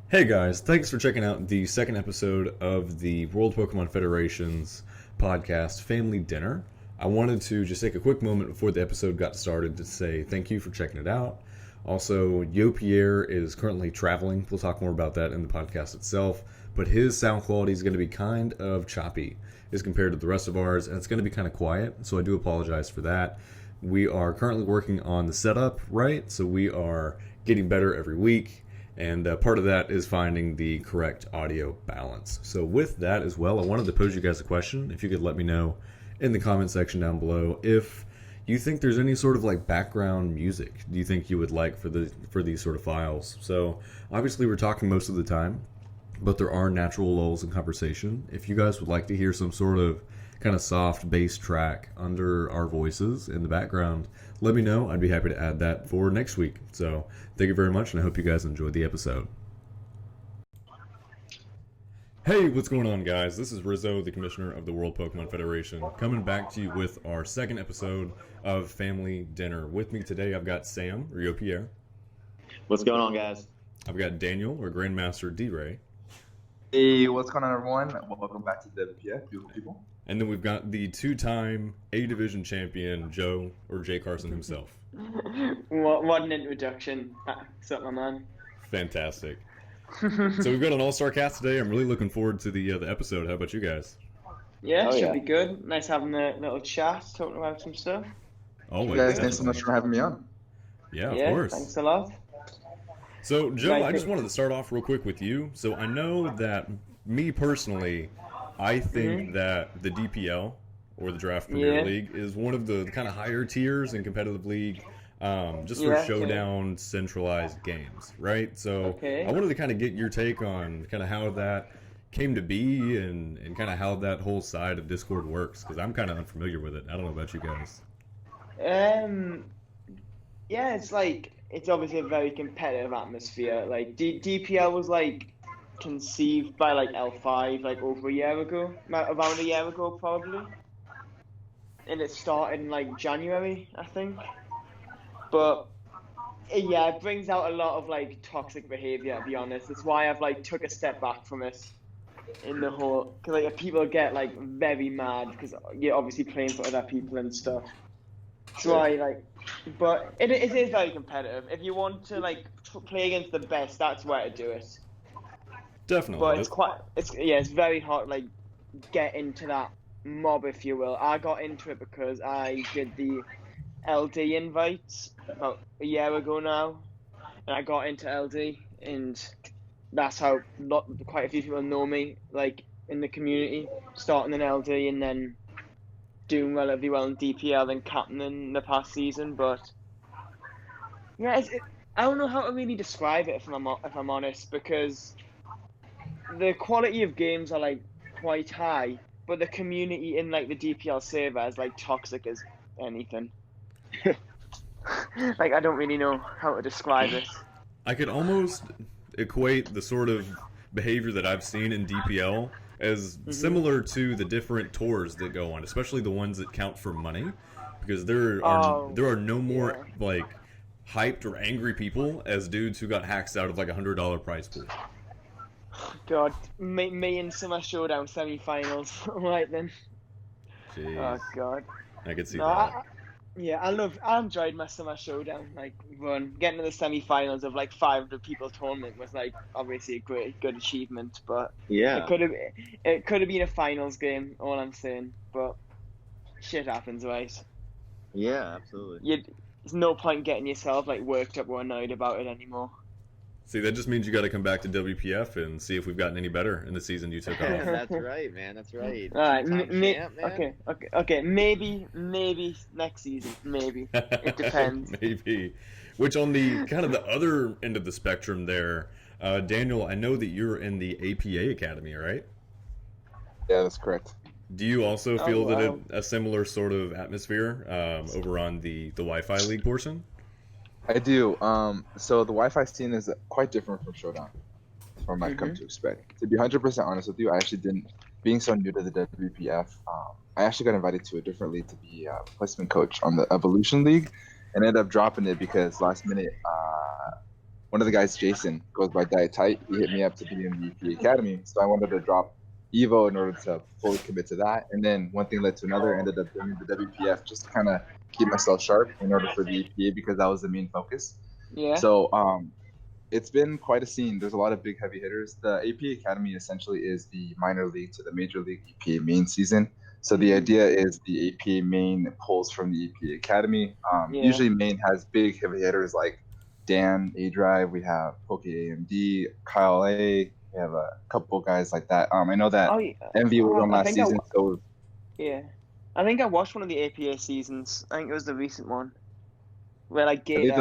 Hey guys, thanks for checking out the second episode of the World Pokemon Federation's podcast, Family Dinner. I wanted to just take a quick moment before the episode got started to say thank you for checking it out. Also, YoPierre is currently traveling. We'll talk more about that in the podcast itself, but his sound quality is going to be kind of choppy as compared to the rest of ours, and it's going to be kind of quiet, so I do apologize for that. We are currently working on the setup, right? So we are getting better every week. And part of that is finding the correct audio balance. So with that as well, I wanted to pose you guys a question. If you could let me know in the comment section down below if you think there's any sort of like background music do you think you would like for these sort of files. So obviously we're talking most of the time, but there are natural lulls in conversation. If you guys would like to hear some sort of kind of soft bass track under our voices in the background, let me know. I'd be happy to add that for next week. So thank you very much, and I hope you guys enjoyed the episode. Hey, what's going on, guys? This is Rissoux, the Commissioner of the World Pokemon Federation, coming back to you with our second episode of Family Dinner. With me today, I've got Sam, or YoPierre. What's going on, guys? I've got Daniel, or GrandmasterD. Hey, what's going on, everyone? Welcome back to WPF, beautiful people. And then we've got the two-time A-Division champion, Joe, or JCarson himself. What an introduction. What's up, my man? Fantastic. So we've got an all-star cast today. I'm really looking forward to the episode. How about you guys? Yeah, should be good. Nice having a little chat, talking about some stuff. Always. You guys, thanks so much for having me on. Yeah, of course. Thanks a lot. So, Joe, I just wanted to start off real quick with you. So I know that me personally, I think that the DPL, or the Draft Premier League, is one of the kind of higher tiers in competitive league, just for showdown centralized games, right? So I wanted to kind of get your take on kind of how that came to be and kind of how that whole side of Discord works, because I'm kind of unfamiliar with it. I don't know about you guys. Yeah, it's obviously a very competitive atmosphere. Like DPL was like conceived by like L5 like over a year ago, around a year ago probably, and it started in like January, I think. But yeah, it brings out a lot of like toxic behavior, to be honest. That's why I've like took a step back from it in the whole, because like people get like very mad because you're obviously playing for other people and stuff. So but it is very competitive. If you want to like play against the best, that's where to do it. Definitely. But it's very hard like get into that mob, if you will. I got into it because I did the LD invites about a year ago now, and I got into LD, and that's how quite a few people know me, like in the community, starting in LD and then doing relatively well in DPL and captaining the past season. But yeah, I don't know how to really describe it if I'm honest, because the quality of games are like quite high, but the community in like the DPL server is like toxic as anything. Like I don't really know how to describe it. I could almost equate the sort of behavior that I've seen in DPL as similar to the different tours that go on, especially the ones that count for money, because there are no more like hyped or angry people as dudes who got hacked out of like $100 prize pool. God, me in Summer Showdown semi-finals. Right then. Jeez. Oh God. I could see that. I enjoyed my Summer Showdown like run. Getting to the semi-finals of like 500 people tournament was like obviously a good achievement, but it could have been a finals game. All I'm saying, but shit happens, right? Yeah, absolutely. There's no point getting yourself like worked up or annoyed about it anymore. See, that just means you got to come back to WPF and see if we've gotten any better in the season you took off. That's right, man. That's right. All right, okay. Maybe next season. Maybe it depends. Maybe. Which on the kind of the other end of the spectrum there, Daniel, I know that you're in the APA Academy, right? Yeah, that's correct. Do you also feel that a similar sort of atmosphere over on the Wi-Fi League portion? I do. So the Wi-Fi scene is quite different from Showdown, from what I've come to expect. To be 100% honest with you, I actually didn't, being so new to the WPF, I actually got invited to a different league to be a placement coach on the Evolution League, and ended up dropping it because last minute one of the guys, Jason, goes by Diet Tight. He hit me up to be in the EPA Academy, so I wanted to drop Evo in order to fully commit to that. And then one thing led to another. Ended up doing the WPF just to kind of keep myself sharp in order for the EPA because that was the main focus. Yeah. So it's been quite a scene. There's a lot of big heavy hitters. The APA Academy essentially is the minor league to the major league EPA main season. So the idea is the APA main pulls from the EPA Academy. Usually main has big heavy hitters like Dan A Drive. We have Poke AMD, Kyle A. We have a couple guys like that. I know that Envy was on last season. Yeah, I think I watched one of the APA seasons. I think it was the recent one where like Gator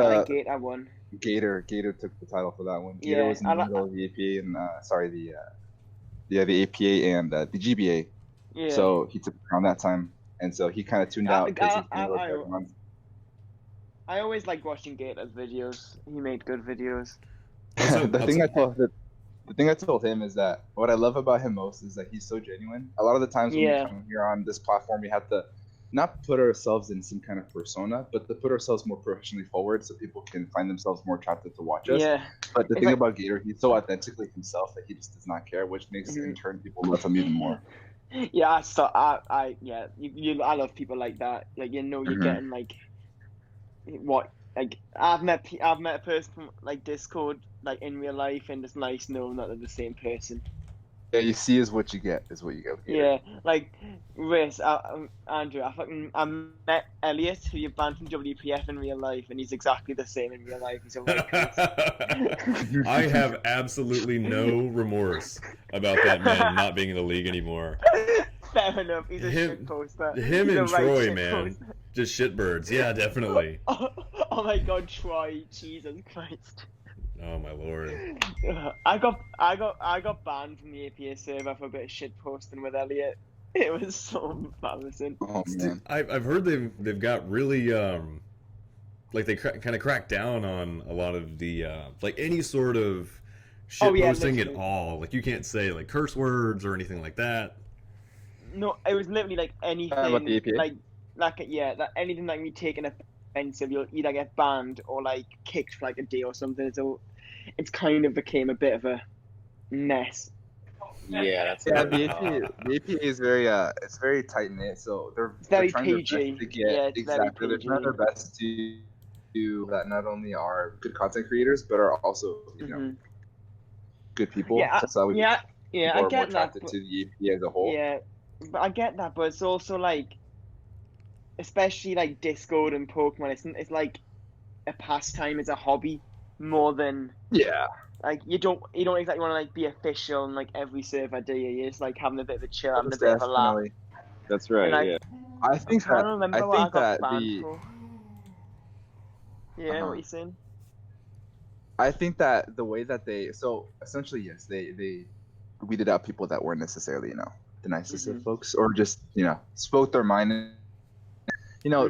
won. Gator took the title for that one. Gator was in the middle of the APA and the APA and the GBA. Yeah. So he took it around that time, and so he kind of tuned out. I always like watching Gator's videos. He made good videos. The thing I told him is that what I love about him most is that he's so genuine. A lot of the times when we come here on this platform, we have to not put ourselves in some kind of persona, but to put ourselves more professionally forward so people can find themselves more attracted to watch us. Yeah. But the thing about Gator, he's so authentically himself that he just does not care, which makes in turn people love him even more. Yeah, I love people like that. Like, you know, you're getting like what, like I've met a person from like Discord like in real life, and it's nice knowing that they're the same person. Yeah, you see is what you get. Yeah, like Riss, Andrew, I met Elliot, who you banned from WPF in real life, and he's exactly the same in real life. He's a I have absolutely no remorse about that man not being in the league anymore. Fair enough. He's a shit poster. Him and Troy, man, just shitbirds. Yeah, definitely. Oh my God, Troy! Jesus Christ. Oh my lord! I got banned from the APA server for a bit of shit posting with Elliot. It was so embarrassing. Oh man! I've heard they've got really like they kind of cracked down on a lot of the like any sort of shit posting at all. Like you can't say like curse words or anything like that. No, it was literally like anything about the APA? like anything like me taking offensive, you'll either get banned or like kicked for like a day or something. So it's kind of became a bit of a mess. Yeah, the APA is very it's very tight knit. So they're very trying PG. Their best to get exactly. They're trying their best to do that. Not only are good content creators, but are also good people. Yeah, so I get that. To the APA as a whole. Yeah, but I get that. But it's also like, especially like Discord and Pokemon, it's like a pastime, it's a hobby more than like you don't exactly want to like be official in like every server, do you? You're just like having a bit of a chill, having a bit of a laugh. That's right. And I think that what are you saying? I think that the way that they essentially they weeded out people that weren't necessarily the nicest of folks, or just spoke their mind.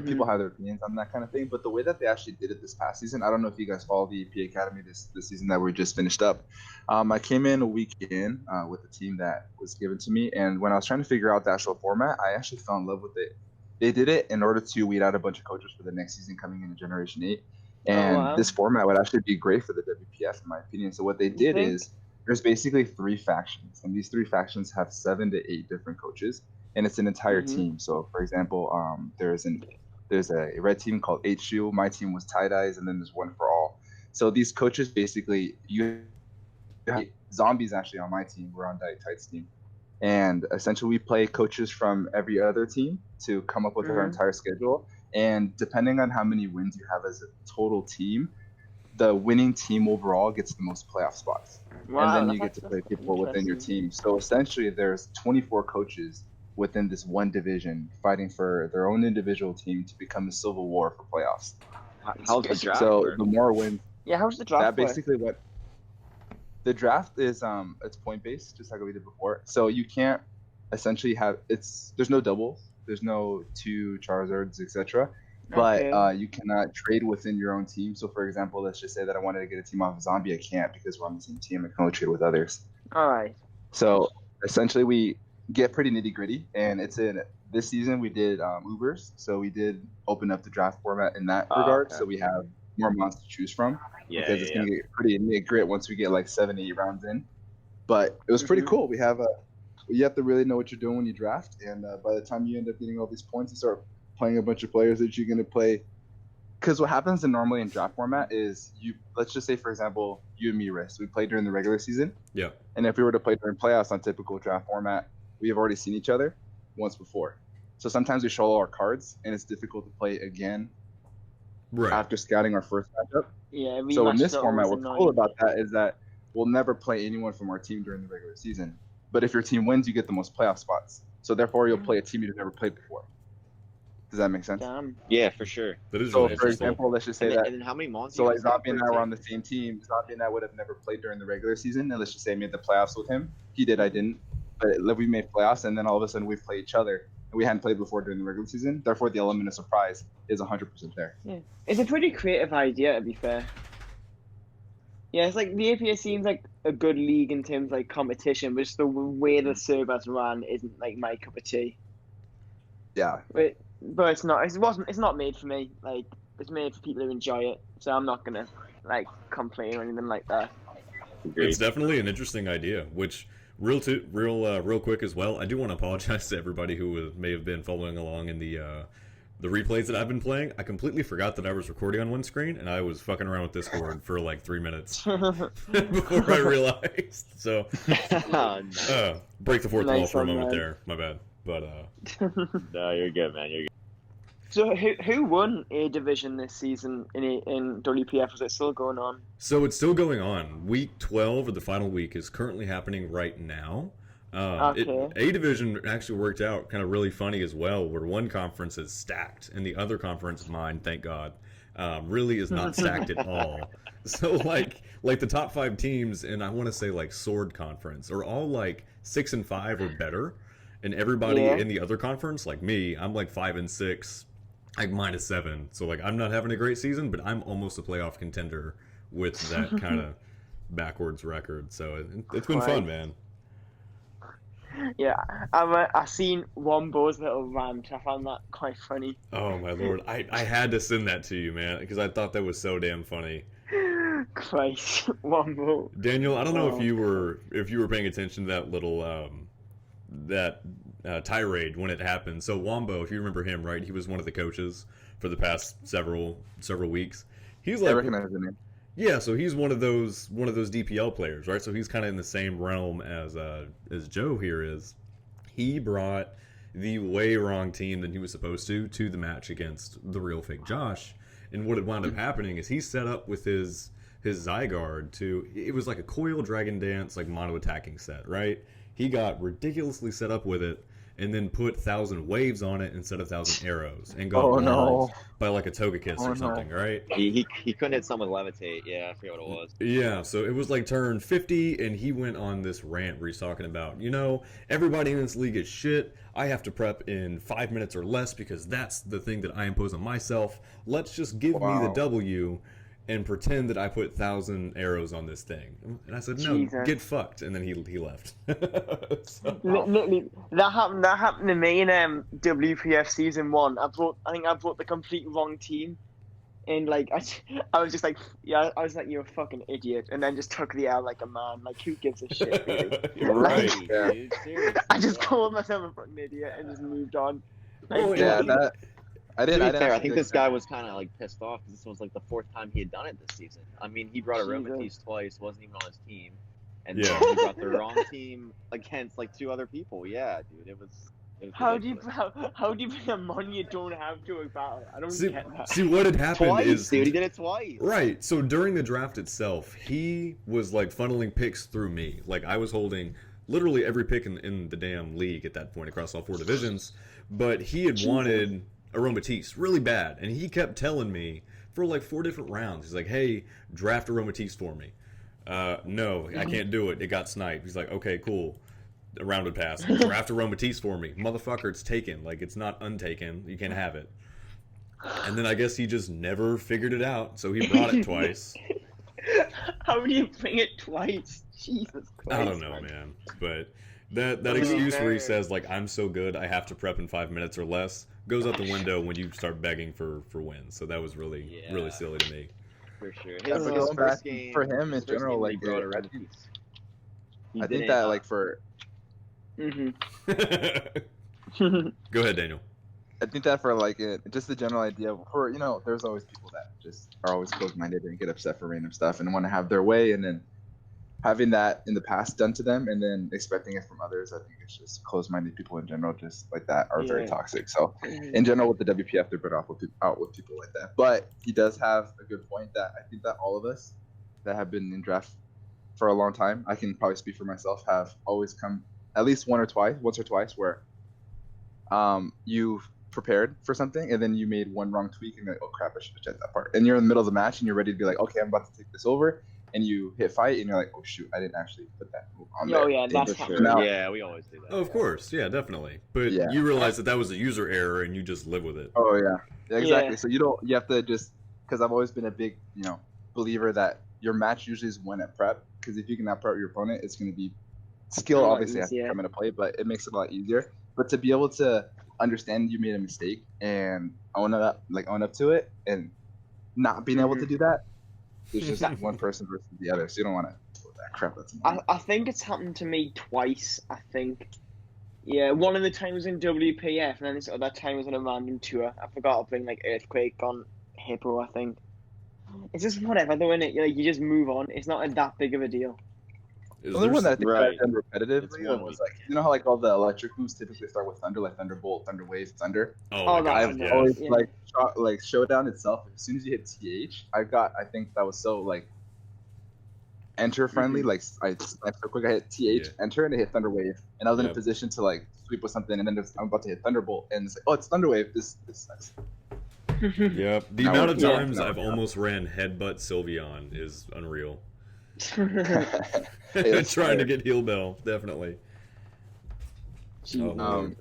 People have their opinions on that kind of thing, but the way that they actually did it this past season, I don't know if you guys follow the EPA Academy this season that we just finished up. I came in a week in with a team that was given to me, and when I was trying to figure out the actual format, I actually fell in love with it. They did it in order to weed out a bunch of coaches for the next season coming into Generation 8, and this format would actually be great for the WPF in my opinion. So what they did is there's basically 3 factions, and these 3 factions have 7 to 8 different coaches. And it's an entire team. So, for example, there's a red team called HU. My team was Tie Dyes, and then there's One for All. So these coaches basically, you have zombies actually on my team. We're on Diet Tight's team, and essentially we play coaches from every other team to come up with our entire schedule. And depending on how many wins you have as a total team, the winning team overall gets the most playoff spots. Wow, and then you get to play people within your team. So essentially, there's 24 coaches within this one division fighting for their own individual team to become the Civil War for playoffs. How's the draft work? The more wins. Yeah, how's the draft work? Basically what the draft is, it's point based, just like we did before. So you can't essentially there's no doubles, there's no 2 Charizards, etc. But you cannot trade within your own team. So for example, let's just say that I wanted to get a team off of Zombie, I can't because we're on the same team. I can only trade with others. All right. So essentially we get pretty nitty gritty, and it's in this season we did Ubers, so we did open up the draft format in that regard. So we have more mods to choose from. because it's gonna get pretty nit-grit once we get like 7, 8 rounds in. But it was pretty cool. You have to really know what you're doing when you draft, and by the time you end up getting all these points, you start playing a bunch of players that you're gonna play. Because what happens normally in draft format is let's just say, for example, you and me, Riss, we played during the regular season. Yeah. And if we were to play during playoffs on typical draft format, we have already seen each other once before. So sometimes we show all our cards, and it's difficult to play again after scouting our first matchup. Yeah. So in this format, what's cool about that is that we'll never play anyone from our team during the regular season. But if your team wins, you get the most playoff spots. So therefore, you'll play a team you've never played before. Does that make sense? Damn. Yeah, for sure. That is So, really for example, let's just say that. And then how many months? So, like, Zombie and I were on the same team. Zombie and I would have never played during the regular season. And let's just say I made the playoffs with him. He did, I didn't. But we made playoffs, and then all of a sudden we play each other. And we hadn't played before during the regular season. Therefore, the element of surprise is 100% there. Yeah. It's a pretty creative idea, to be fair. Yeah, it's like the APS seems like a good league in terms of like competition, but just the way the servers run isn't like my cup of tea. Yeah. But it's not. It's not made for me. Like, it's made for people who enjoy it. So I'm not gonna like complain or anything like that. It's definitely an interesting idea. Which real quick as well. I do want to apologize to everybody who may have been following along in the replays that I've been playing. I completely forgot that I was recording on one screen, and I was fucking around with Discord for like 3 minutes before I realized. So break the fourth wall for a moment there. My bad. But no, you're good, man. You're good. So who won A Division this season in WPF? Is it still going on? So it's still going on. Week 12 of the final week is currently happening right now. Okay. A Division actually worked out kind of really funny as well, where one conference is stacked and the other conference, mine, thank God, really is not stacked at all. So like the top 5 teams, and I want to say like Sword Conference, are all like 6 and 5 or better. And everybody in the other conference, like me, I'm like 5 and 6, like -7. So like I'm not having a great season, but I'm almost a playoff contender with that kind of backwards record. So it's been fun, man. Yeah, I seen Wombo's little rant. I found that quite funny. Oh my lord, I had to send that to you, man, because I thought that was so damn funny. Christ, Wombo. Daniel, I don't know if you were paying attention to that little tirade when it happened. So Wombo, if you remember him, right? He was one of the coaches for the past several weeks. He's like, I recognize the name. Yeah, so he's one of those DPL players, right? So he's kind of in the same realm as Joe here is. He brought the way wrong team than he was supposed to the match against the real fake Josh. And what had wound up happening is he set up with his Zygarde it was like a coil dragon dance, like mono attacking set, right? He got ridiculously set up with it, and then put 1,000 waves on it instead of 1,000 arrows, and got walled by like a Togekiss or something, right? He couldn't hit someone with Levitate. Yeah, I forget what it was. Yeah, so it was like turn 50, and he went on this rant where he's talking about, everybody in this league is shit. I have to prep in 5 minutes or less because that's the thing that I impose on myself. Let's just give me the W and pretend that I put 1,000 arrows on this thing. And I said, no, Jesus. Get fucked. And then he left. Literally, that happened to me in WPF season 1. I think I brought the complete wrong team. And like I was just like, I was like, you're a fucking idiot, and then just took the L like a man. Like, who gives a shit, really? You're right. Dude, seriously, I just called myself a fucking idiot and just moved on. Like, I think this guy was kind of like pissed off because this was like the 4th time he had done it this season. I mean, he brought Aromatisse twice, wasn't even on his team, and then he brought the wrong team against like 2 other people. Yeah, dude, it was how do you bring a mon you don't have to about it? I don't get that. See what had happened twice, dude. He did it twice. Right. So during the draft itself, he was like funneling picks through me. Like I was holding literally every pick in the damn league at that point across all 4 divisions. But he had wanted Aromatisse really bad, and he kept telling me for like 4 different rounds. He's like, "Hey, draft Aromatisse for me." No, I can't do it. It got sniped. He's like, "Okay, cool." A round would pass. Draft Aromatisse for me. Motherfucker, it's taken. Like, it's not untaken. You can't have it. And then I guess he just never figured it out, so he brought it twice. How do you bring it twice? Jesus Christ. I don't know, man. But that excuse where he says, like, I'm so good, I have to prep in 5 minutes or less, goes out the window when you start begging for wins. So that was really silly to me. for sure. Yeah, His, but his going first back game for him in his first general, game that he like brought I around. think, He I think didn't, that like for Go ahead, Daniel. I think that for like just the general idea for there's always people that just are always closed-minded and get upset for random stuff and want to have their way, and then having that in the past done to them and then expecting it from others, I think it's just closed-minded people in general, just like that, are very toxic. So in general, with the WPF, they're better off out with people like that. But he does have a good point that I think that all of us that have been in draft for a long time, I can probably speak for myself, have always come at least once or twice where you've prepared for something and then you made one wrong tweak and you're like, oh crap, I should have checked that part. And you're in the middle of the match and you're ready to be like, okay, I'm about to take this over. And you hit fight and you're like, oh shoot, I didn't actually put that move on there. Oh yeah, that's For happened. sure. Now- Yeah, we always do that. Oh, of course, yeah, definitely. But Yeah. you realize that was a user error, and you just live with it. Oh yeah, exactly. Yeah. So you have to just, because I've always been a big believer that your match usually is won at prep, because if you can out prep your opponent, it's going to be skill A lot obviously has to easier. come into play, but it makes it a lot easier. But to be able to understand you made a mistake and own up to it, and not being able to do that, there's just one person versus the other, so you don't want to do that crap. That's I think it's happened to me twice. I think, yeah, one of the times in WPF, and then this other time was on a random tour. I forgot to bring like Earthquake on Hippo. I think it's just whatever though, innit? You just move on. It's not that big of a deal. Is the only there one that I think Right. I've done It's repetitively one was week. like, how like all the electric moves typically start with thunder, like Thunderbolt, Thunder Wave, Thunder. Oh, Oh, my that God, one, yeah. Always Yeah. like Showdown itself. As soon as you hit TH, I think that was so like enter friendly. Like I so quick, I hit TH, Yeah. enter, and I hit Thunder Wave, and I was in a Yep. position to like sweep with something, and then I'm about to hit Thunderbolt, and it's like, oh, it's Thunder Wave. This sucks. Yep. The Now amount of we're- yeah, times now I've we're- almost ran Headbutt Sylveon is unreal. Hey, that's Trying to fire. get Heal Bell, definitely. Jeez.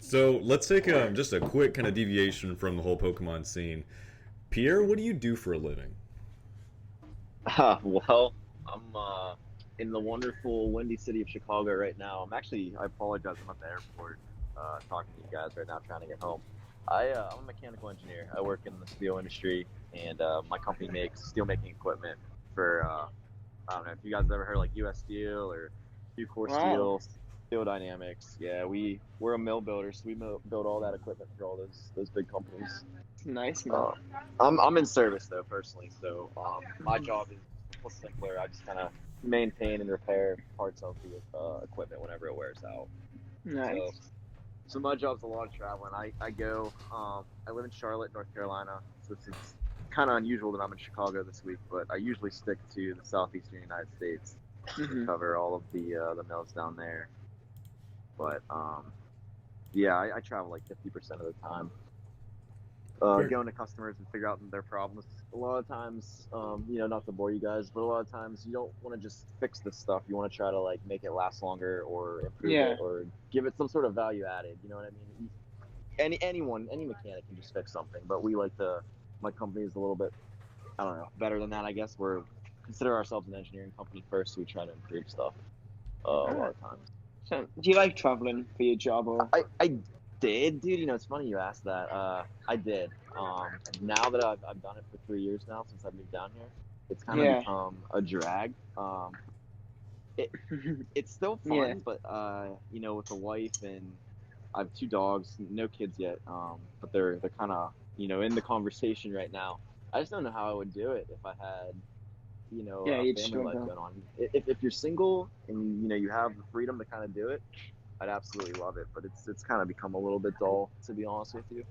So let's take just a quick kind of deviation from the whole Pokemon scene. Pierre, what do you do for a living? Well, I'm in the wonderful windy city of Chicago right now. I apologize, I'm at the airport talking to you guys right now, trying to get home. I'm a mechanical engineer. I work in the steel industry, and my company makes steel making equipment for, I don't know if you guys have ever heard of like US Steel or Q-Core Wow. Steel Dynamics. Yeah, we're a mill builder, so we build all that equipment for all those big companies. Nice, man. I'm in service though personally, so my job is simpler. I just kind of maintain and repair parts of the equipment whenever it wears out. Nice. So my job's a lot of traveling. I go. I live in Charlotte, North Carolina, so it's kind of unusual that I'm in Chicago this week, but I usually stick to the southeastern United States to cover all of the mills down there. But yeah, I travel like 50% of the time. Going to customers and figure out their problems. A lot of times, not to bore you guys, but a lot of times you don't want to just fix this stuff. You want to try to like make it last longer or improve it or give it some sort of value added. You know what I mean? Any mechanic can just fix something, but my company is a little bit, I don't know, better than that, I guess. We're consider ourselves an engineering company first, so we try to improve stuff a lot of times. So, do you like traveling for your job or? I did, dude. It's funny you asked that. I did. Now that I've done it for 3 years now since I moved down here, it's kind of become a drag. It's still fun, but with the wife and I have 2 dogs, no kids yet. But they're kind of in the conversation right now. I just don't know how I would do it if I had a family life going on. If you're single and you have the freedom to kind of do it, I'd absolutely love it, but it's kind of become a little bit dull, to be honest with you.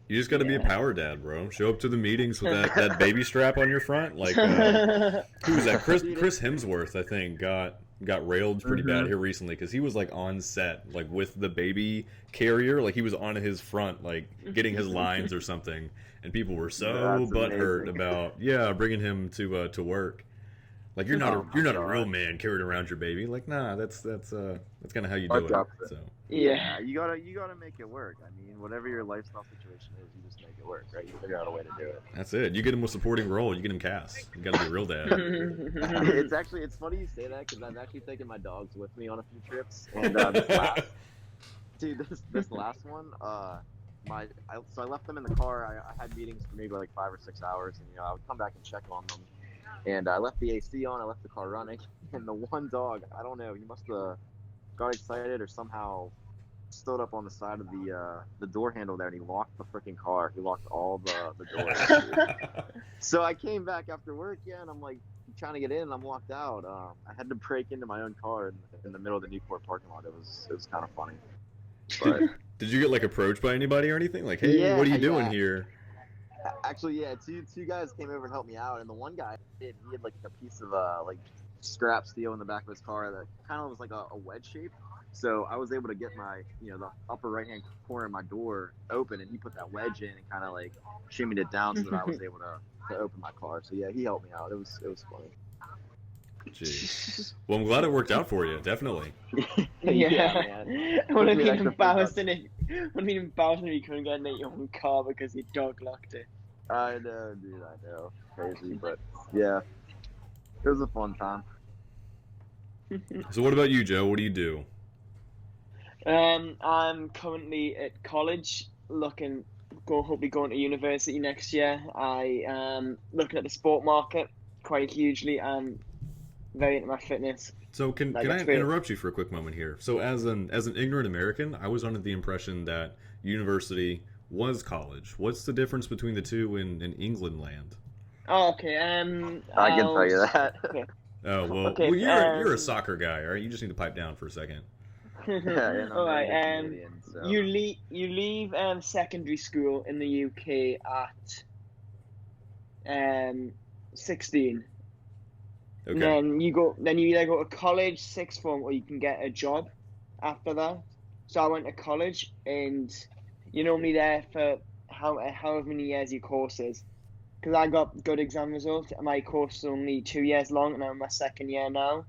You just got to be a power dad, bro. Show up to the meetings with that baby strap on your front. Like, who was that? Chris Hemsworth, I think, got railed pretty bad here recently because he was like on set, like with the baby carrier, like he was on his front, like getting his lines or something, and people were so butthurt about bringing him to work. Like you're not a real man carrying around your baby. Like that's kind of how you do it. So yeah, you gotta make it work. I mean, whatever your lifestyle situation is, you just make it work, right? You figure out a way to do it. That's it. You get him a supporting role. You get him cast. You gotta be a real dad. It's funny you say that because I've actually taken my dogs with me on a few trips, and this last one, so I left them in the car. I had meetings for maybe like 5 or 6 hours, and I would come back and check on them. And I left the AC on. I left the car running, and the one dog, I don't know, he must have got excited or somehow stood up on the side of the door handle there, and he locked the freaking car. He locked all the doors. So I came back after work, and I'm like trying to get in, and I'm locked out. I had to break into my own car in the middle of the Newport parking lot. It was kind of funny. But Did you get like approached by anybody or anything? Like, hey, what are you doing here? Actually, yeah, two guys came over and helped me out, and the one guy he had like a piece of like scrap steel in the back of his car that kind of was like a wedge shape. So I was able to get my, the upper right-hand corner of my door open, and he put that wedge in and kind of like shimmied it down so that I was able to open my car. So yeah, he helped me out. It was funny. Jeez. Well, I'm glad it worked out for you. Definitely. Yeah. Man. It would have been embarrassing if you couldn't get in your own car because your dog locked it. I know, dude. I know. Crazy, but yeah, it was a fun time. So what about you, Joe? What do you do? I'm currently at college, hopefully going to university next year. I am looking at the sport market quite hugely. I'm very into my fitness. So can I interrupt you for a quick moment here? So as an ignorant American, I was under the impression that university was college. What's the difference between the two in England land? Oh, okay. I can tell you that. Okay. Oh well, Okay, you're a soccer guy, all right? You just need to pipe down for a second. All right. You leave secondary school in the UK at 16. Okay. Then you either go to college, sixth form, or you can get a job after that. So I went to college, and you're normally there for however many years your course is. Because I got good exam results, and my course is only 2 years long, and I'm in my second year now.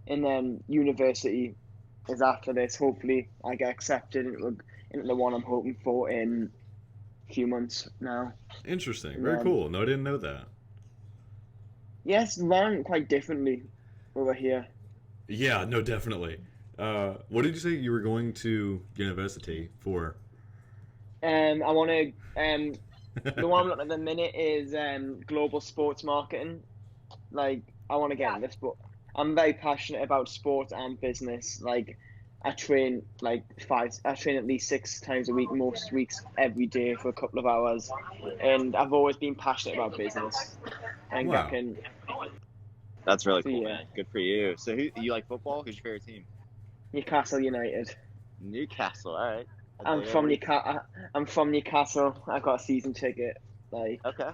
And then university is after this. Hopefully, I get accepted into the one I'm hoping for in a few months now. Interesting. Very cool. No, I didn't know that. Yes, learn quite differently over here. Yeah, no, definitely. What did you say you were going to university for? I want to. The one I'm looking at the minute is global sports marketing. Like, I want to get into this, but I'm very passionate about sports and business. Like, I train at least 6 times a week, most weeks every day for a couple of hours, and I've always been passionate about business. And Wow. That's really cool, Yeah. man. Good for you. So you like football? Who's your favorite team? Newcastle United. Newcastle. All right. I'm from Newcastle. I got a season ticket. Like, Okay.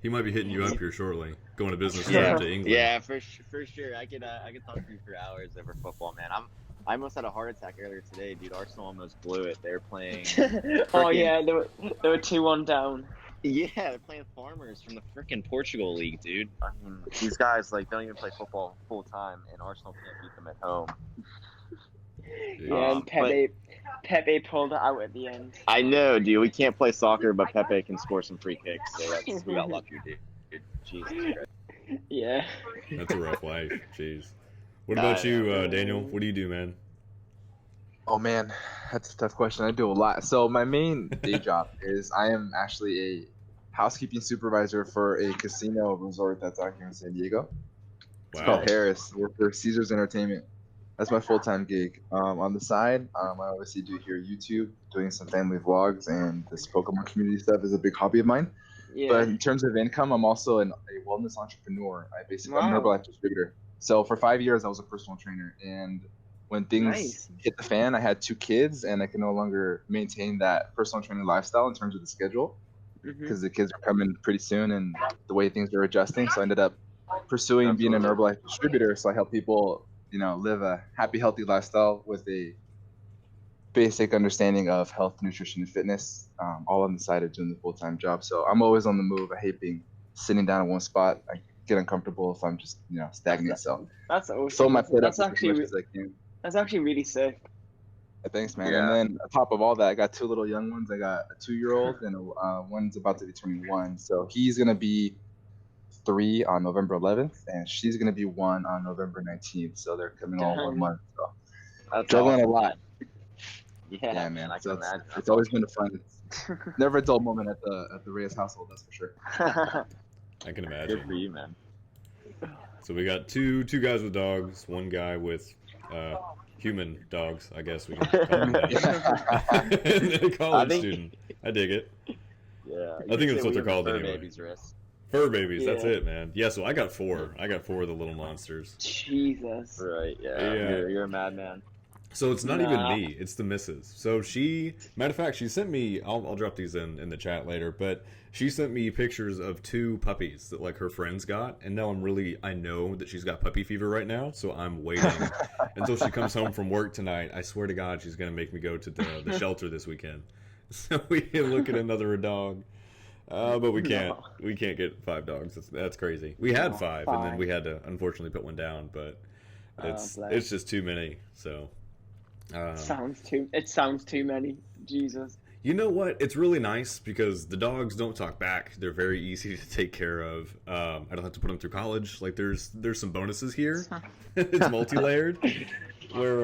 He might be hitting you up here shortly. Going to business Yeah. trip to England. Yeah, for sure. I could talk to you for hours over football, man. I almost had a heart attack earlier today, dude. Arsenal almost blew it. They're playing. oh yeah, they were 2-1 down. Yeah, they're playing Farmers from the freaking Portugal League, dude. I mean, these guys like don't even play football full time, and Arsenal can't beat them at home. Yeah, and Pepe pulled it out at the end. I know, dude. We can't play soccer, but Pepe can score some free kicks. So we got lucky, dude. Jesus Christ. Yeah. That's a rough life. Jeez. What about you, Daniel? What do you do, man? Oh man, that's a tough question. I do a lot. So my main day job is I am actually a housekeeping supervisor for a casino resort that's out here in San Diego. It's called Harris. I work for Caesars Entertainment. That's my full-time gig. On the side, I obviously do here YouTube, doing some family vlogs, and this Pokemon community stuff is a big hobby of mine. Yeah. But in terms of income, I'm also a wellness entrepreneur. I'm an Herbalife distributor. So for 5 years, I was a personal trainer, and when things hit the fan, I had 2 kids, and I could no longer maintain that personal training lifestyle in terms of the schedule because the kids are coming pretty soon, and the way things are adjusting. So I ended up pursuing being an Herbalife distributor. So I help people, live a happy, healthy lifestyle with a basic understanding of health, nutrition, and fitness, all on the side of doing the full-time job. So I'm always on the move. I hate being sitting down in one spot. I get uncomfortable if I'm just, stagnant. So that's awesome. So my plate up as much as I can. That's actually really sick. Thanks, man. Yeah. And then on top of all that, I got 2 little young ones. I got a 2-year-old and one's about to be 21. So he's gonna be 3 on November 11th, and she's gonna be 1 on November 19th. So they're coming all in 1 month. So That's juggling awesome. a lot. Yeah, man. I So can imagine. it's always been a fun. Never a dull moment at the Reyes household, that's for sure. I can Good for imagine. you, man. So we got two guys with dogs, one guy with human dogs, I guess we can call them that. And a college student. I dig it. Yeah, I think that's what they're called fur anyway. babies, Riss. Fur babies, that's Yeah. it, man. Yeah, so I got four. I got four of the little monsters. Jesus. Right, yeah. Yeah. You're a madman. So it's not even Nah. me, it's the missus. So she, matter of fact, she sent me, I'll drop these in the chat later, but she sent me pictures of two puppies that like her friends got, and now I know that she's got puppy fever right now, so I'm waiting until she comes home from work tonight. I swear to God, she's gonna make me go to the shelter this weekend, so we can look at another dog. But we can't. No. We can't get 5 dogs. That's crazy. We had No, 5, and then we had to unfortunately put one down, but it's bless. just too many. So. It sounds too many. Jesus. You know what? It's really nice because the dogs don't talk back. They're very easy to take care of. I don't have to put them through college. Like there's some bonuses here. It's multi-layered, where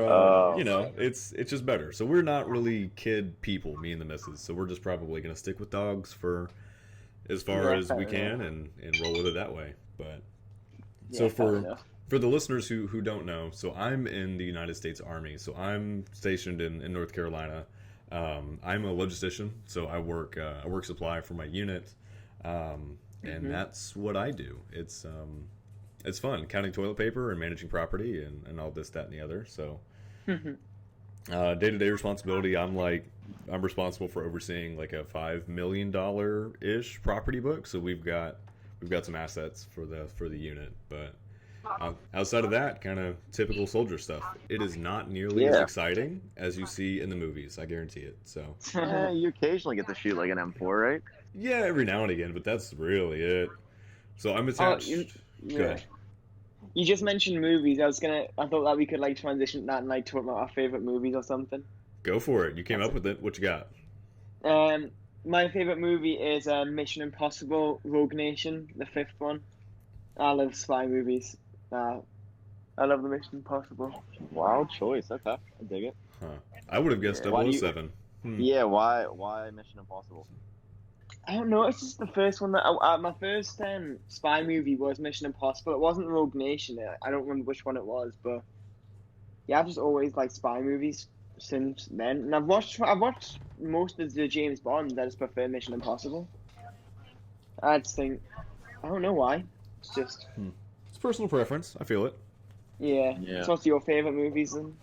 you know it's just better. So we're not really kid people, me and the missus. So we're just probably gonna stick with dogs for as far as we can and roll with it that way. But so Yeah, fair for enough. the listeners who don't know, so I'm in the United States Army. So I'm stationed in North Carolina. I'm a logistician, so I work supply for my unit, and that's what I do. It's fun counting toilet paper and managing property and all this, that, and the other. So day-to-day responsibility, I'm responsible for overseeing like a $5 million ish property book. So we've got some assets for the unit, but outside of that, kind of typical soldier stuff. It is not nearly as exciting as you see in the movies. I guarantee it. So You occasionally get to shoot like an M4, right? yeah, every now and again, but that's really it. So I'm attached. Go ahead. You just mentioned movies. I thought that we could like transition that and like talk about our favorite movies or something. Go for it. You came up with it. What you got? My favorite movie is Mission Impossible: Rogue Nation, the 5th one. I love spy movies. I love the Mission Impossible. Wild choice. Okay, I dig it. Huh. I would have guessed Why do you- 007. Yeah, why Mission Impossible? I don't know. It's just the first one that my first spy movie was Mission Impossible. It wasn't Rogue Nation. I don't remember which one it was, but yeah, I've just always liked spy movies since then. And I've watched most of the James Bonds. I just prefer Mission Impossible. I just think I don't know why. It's just It's personal preference. I feel it. yeah. So what's your favorite movies then?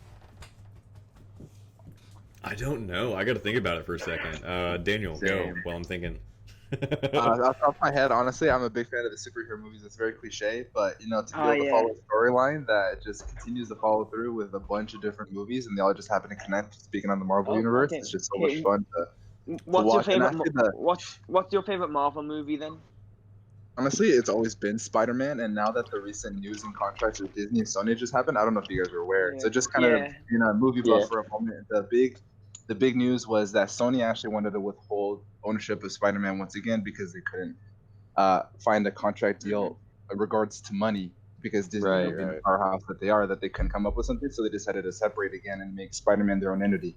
I don't know. I got to think about it for a second. Daniel, go Same. while I'm thinking. Off the top of my head, honestly, I'm a big fan of the superhero movies. It's very cliche, but to be able to follow a storyline that just continues to follow through with a bunch of different movies, and they all just happen to connect. Speaking on the Marvel universe, okay. it's just so much fun to What's watch. your And favorite? actually What's your favorite Marvel movie then? honestly, it's always been Spider-Man, and now that the recent news and contracts with Disney and Sony just happened, I don't know if you guys are aware. Yeah. So just kind of movie buff Yeah. for a moment. The big news was that Sony actually wanted to withhold ownership of Spider-Man once again because they couldn't find a contract deal in regards to money because Disney, being the powerhouse that they are, that they couldn't come up with something, so they decided to separate again and make Spider-Man their own entity.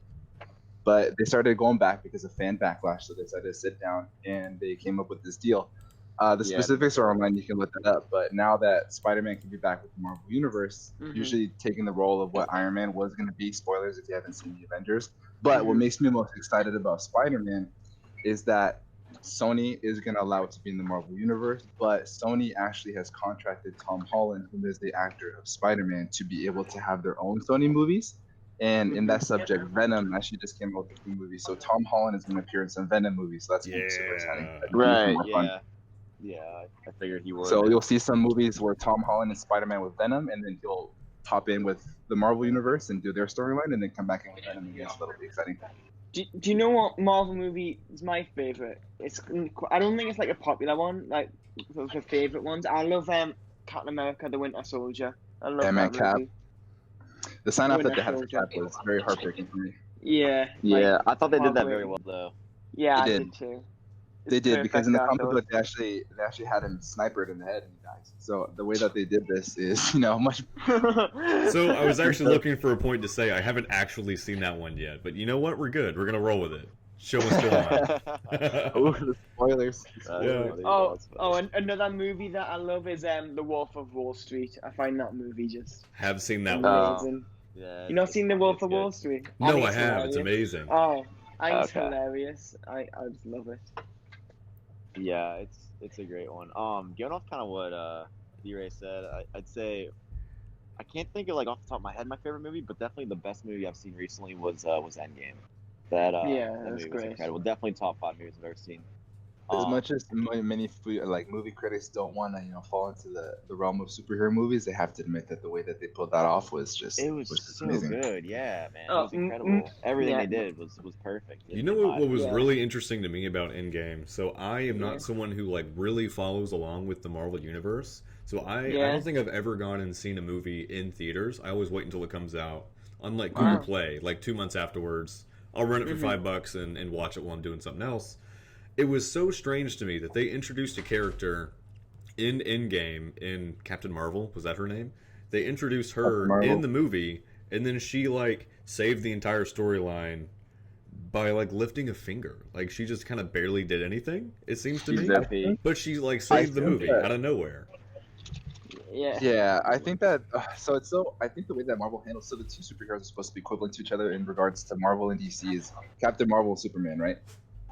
But they started going back because of fan backlash, so they decided to sit down and they came up with this deal. The specifics are online, you can look that up, but now that Spider-Man can be back with the Marvel Universe, usually taking the role of what Iron Man was going to be, spoilers if you haven't seen the Avengers. But what makes me most excited about Spider-Man is that Sony is going to allow it to be in the Marvel Universe, but Sony actually has contracted Tom Holland, who is the actor of Spider-Man, to be able to have their own Sony movies. And in that subject, Venom actually just came out with a new movie. So Tom Holland is going to appear in some Venom movies. So that's going to be super exciting. Right, yeah, I figured he would. So you'll see some movies where Tom Holland is Spider-Man with Venom, and then he'll pop in with the Marvel Universe and do their storyline, and then come back in with Venom again. So that'll be exciting. Do you know what Marvel movie is my favorite? I don't think it's like a popular one, like for favorite ones. I love Captain America: The Winter Soldier. I love that Cap. movie. The sign off that they Winter had for Soldier. Cap was very heartbreaking for me. Yeah. Yeah, I thought they did that heartbreaking. very well though. Yeah, I They did too. They did, because in the comic Perfect, book they actually had him snipered in the head and he dies. So the way that they did this is, you know, much. So I was actually looking for a point to say I haven't actually seen that one yet, but you know what? We're good. We're gonna roll with it. Show must go on. Oh, the spoilers. Yeah. and another movie that I love is The Wolf of Wall Street. I find that movie just Have seen that one. amazing. Yeah, You not seen The Wolf it's of good. Wall Street? No, think I have. hilarious. It's amazing. Oh, I think it's Okay. hilarious. I just love it. Yeah, it's a great one. Going off kind of what D-Ray said, I'd say I can't think of like off the top of my head my favorite movie, but definitely the best movie I've seen recently was Endgame. That Yeah, that that's movie was great. incredible. Definitely top 5 movies I've ever seen. As much as many movie critics don't want to, you know, fall into the realm of superhero movies, they have to admit that the way that they pulled that off was just it was just so amazing. good, yeah, man. It Oh, was incredible. Everything yeah. they did was perfect. You know what was Yeah. really interesting to me about Endgame? So I am Yeah. not someone who like really follows along with the Marvel universe. So I Yeah. don't think I've ever gone and seen a movie in theaters. I always wait until it comes out on like Wow. Google Play, like 2 months afterwards. I'll rent it for Mhm. $5 and watch it while I'm doing something else. It was so strange to me that they introduced a character in Endgame in Captain Marvel. Was that her name? They introduced her Marvel. in the movie, and then she like saved the entire storyline by like lifting a finger. Like she just kind of barely did anything. It seems to She's me, OP. but she like saved the think movie that- out of nowhere. Yeah. Yeah, I think that I think the way that Marvel handles, so the two superheroes are supposed to be equivalent to each other in regards to Marvel and DC is Captain Marvel and Superman, right?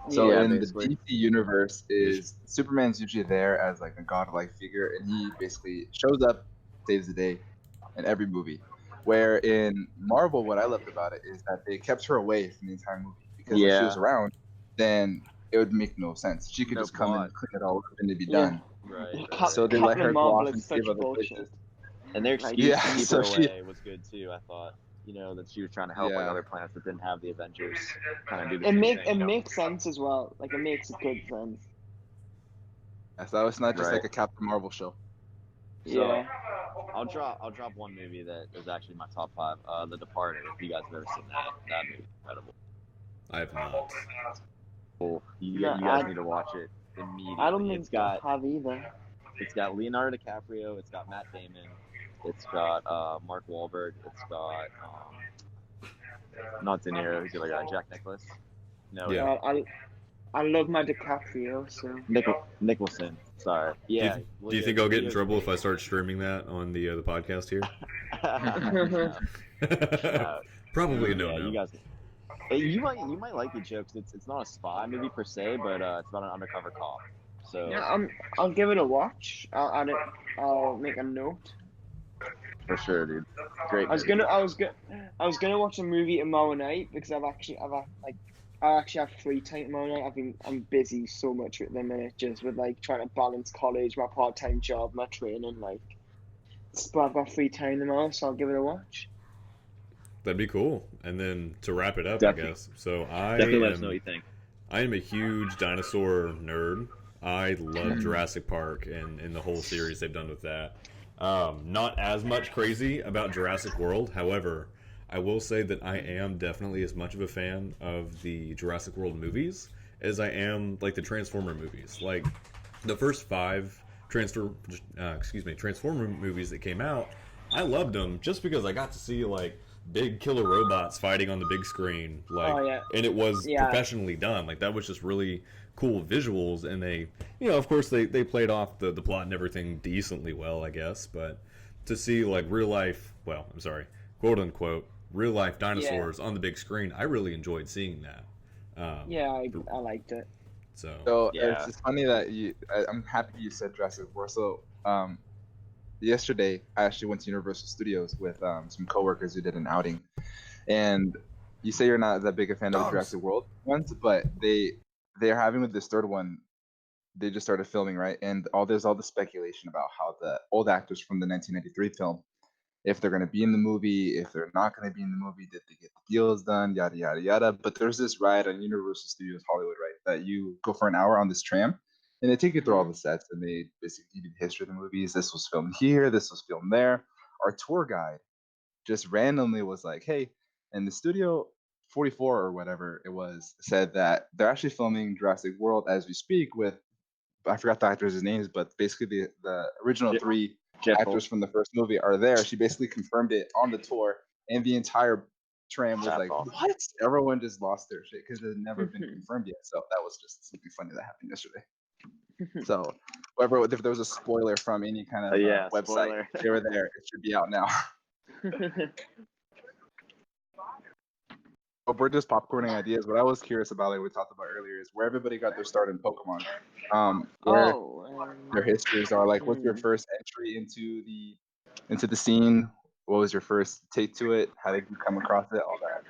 So Yeah, in basically. the DC universe, is Superman's usually there as like a godlike figure, and he basically shows up, saves the day, in every movie. Where in Marvel, what I loved about it is that they kept her away from the entire movie, because if she was Yeah. around, then it would make no sense. She could No just come plot. and clean it all up and it'd be Yeah. done. Right. So they let her Captain go Marvel off is and such save other bullshit. places. And their Like, excuse yeah, to keep so her she- away was good too. I thought, that she was trying to help like Yeah. other planets that didn't have the Avengers kind of do the It same makes thing. sense as well. Like it makes good sense. So it's not just Right. like a Captain Marvel show. So Yeah. I'll drop one movie that is actually my top 5. The Departed. If you guys have ever seen that movie, is incredible. I have not. Cool. You No, guys I- need to watch it immediately. I don't think it's got I have either. It's got Leonardo DiCaprio. It's got Matt Damon. It's got Mark Wahlberg. It's got not De Niro. Who's the other guy? Jack Nicklaus. No, Yeah. I love my DiCaprio, so. Nicholson. Sorry. Yeah. Do you think I'll get in trouble if I start streaming that on the podcast here? Probably a Yeah, no. you guys. You might like the jokes. It's not a spy movie per se, but it's about an undercover cop. So Yeah, I'll give it a watch. I'll make a note. for sure, dude. Great. I was gonna watch a movie tomorrow night because I actually have free time tomorrow night. I'm busy so much at the minute, just with like trying to balance college, my part-time job, my training, like. But I've got free time tomorrow, so I'll give it a watch. That'd be cool. And then to wrap it up, Definitely. I guess. So I Definitely let us am, know what you think. I am a huge dinosaur nerd. I love Jurassic Park and the whole series they've done with that. Not as much crazy about Jurassic World. However, I will say that I am definitely as much of a fan of the Jurassic World movies as I am like the Transformer movies. Like the first 5 Transformer movies that came out, I loved them just because I got to see like big killer robots fighting on the big screen, like, Oh, yeah. and it was Yeah. professionally done. Like that was just really cool visuals, and they, of course they played off the plot and everything decently well, I guess. But to see like real life, well, I'm sorry, quote unquote, real life dinosaurs on the big screen, I really enjoyed seeing that. Yeah, I liked it. So Yeah. it's funny that I'm happy you said Jurassic World. So yesterday I actually went to Universal Studios with some coworkers who did an outing, and you say you're not that big a fan of the Jurassic World ones, but they're having with this third one. They just started filming, right? And there's all the speculation about how the old actors from the 1993 film, if they're going to be in the movie, if they're not going to be in the movie, did they get the deals done, yada yada yada. But there's this ride on Universal Studios Hollywood, right, that you go for an hour on this tram, and they take you through all the sets, and they basically give you the history of the movies. This was filmed here, this was filmed there. Our tour guide just randomly was like, "Hey," and the studio 44 or whatever it was said that they're actually filming Jurassic World as we speak with, I forgot the actors' names, but basically the original three actors from the first movie are there. She basically confirmed it on the tour, and the entire tram was like, what? Everyone just lost their shit because it had never been confirmed yet. So that was just something funny that happened yesterday. So if there was a spoiler from any kind of website, they were there. It should be out now. But we're just popcorning ideas. What I was curious about, like we talked about earlier, is where everybody got their start in Pokemon. Where their histories are. Like, what's your first entry into the scene? What was your first take to it? How did you come across it? All that.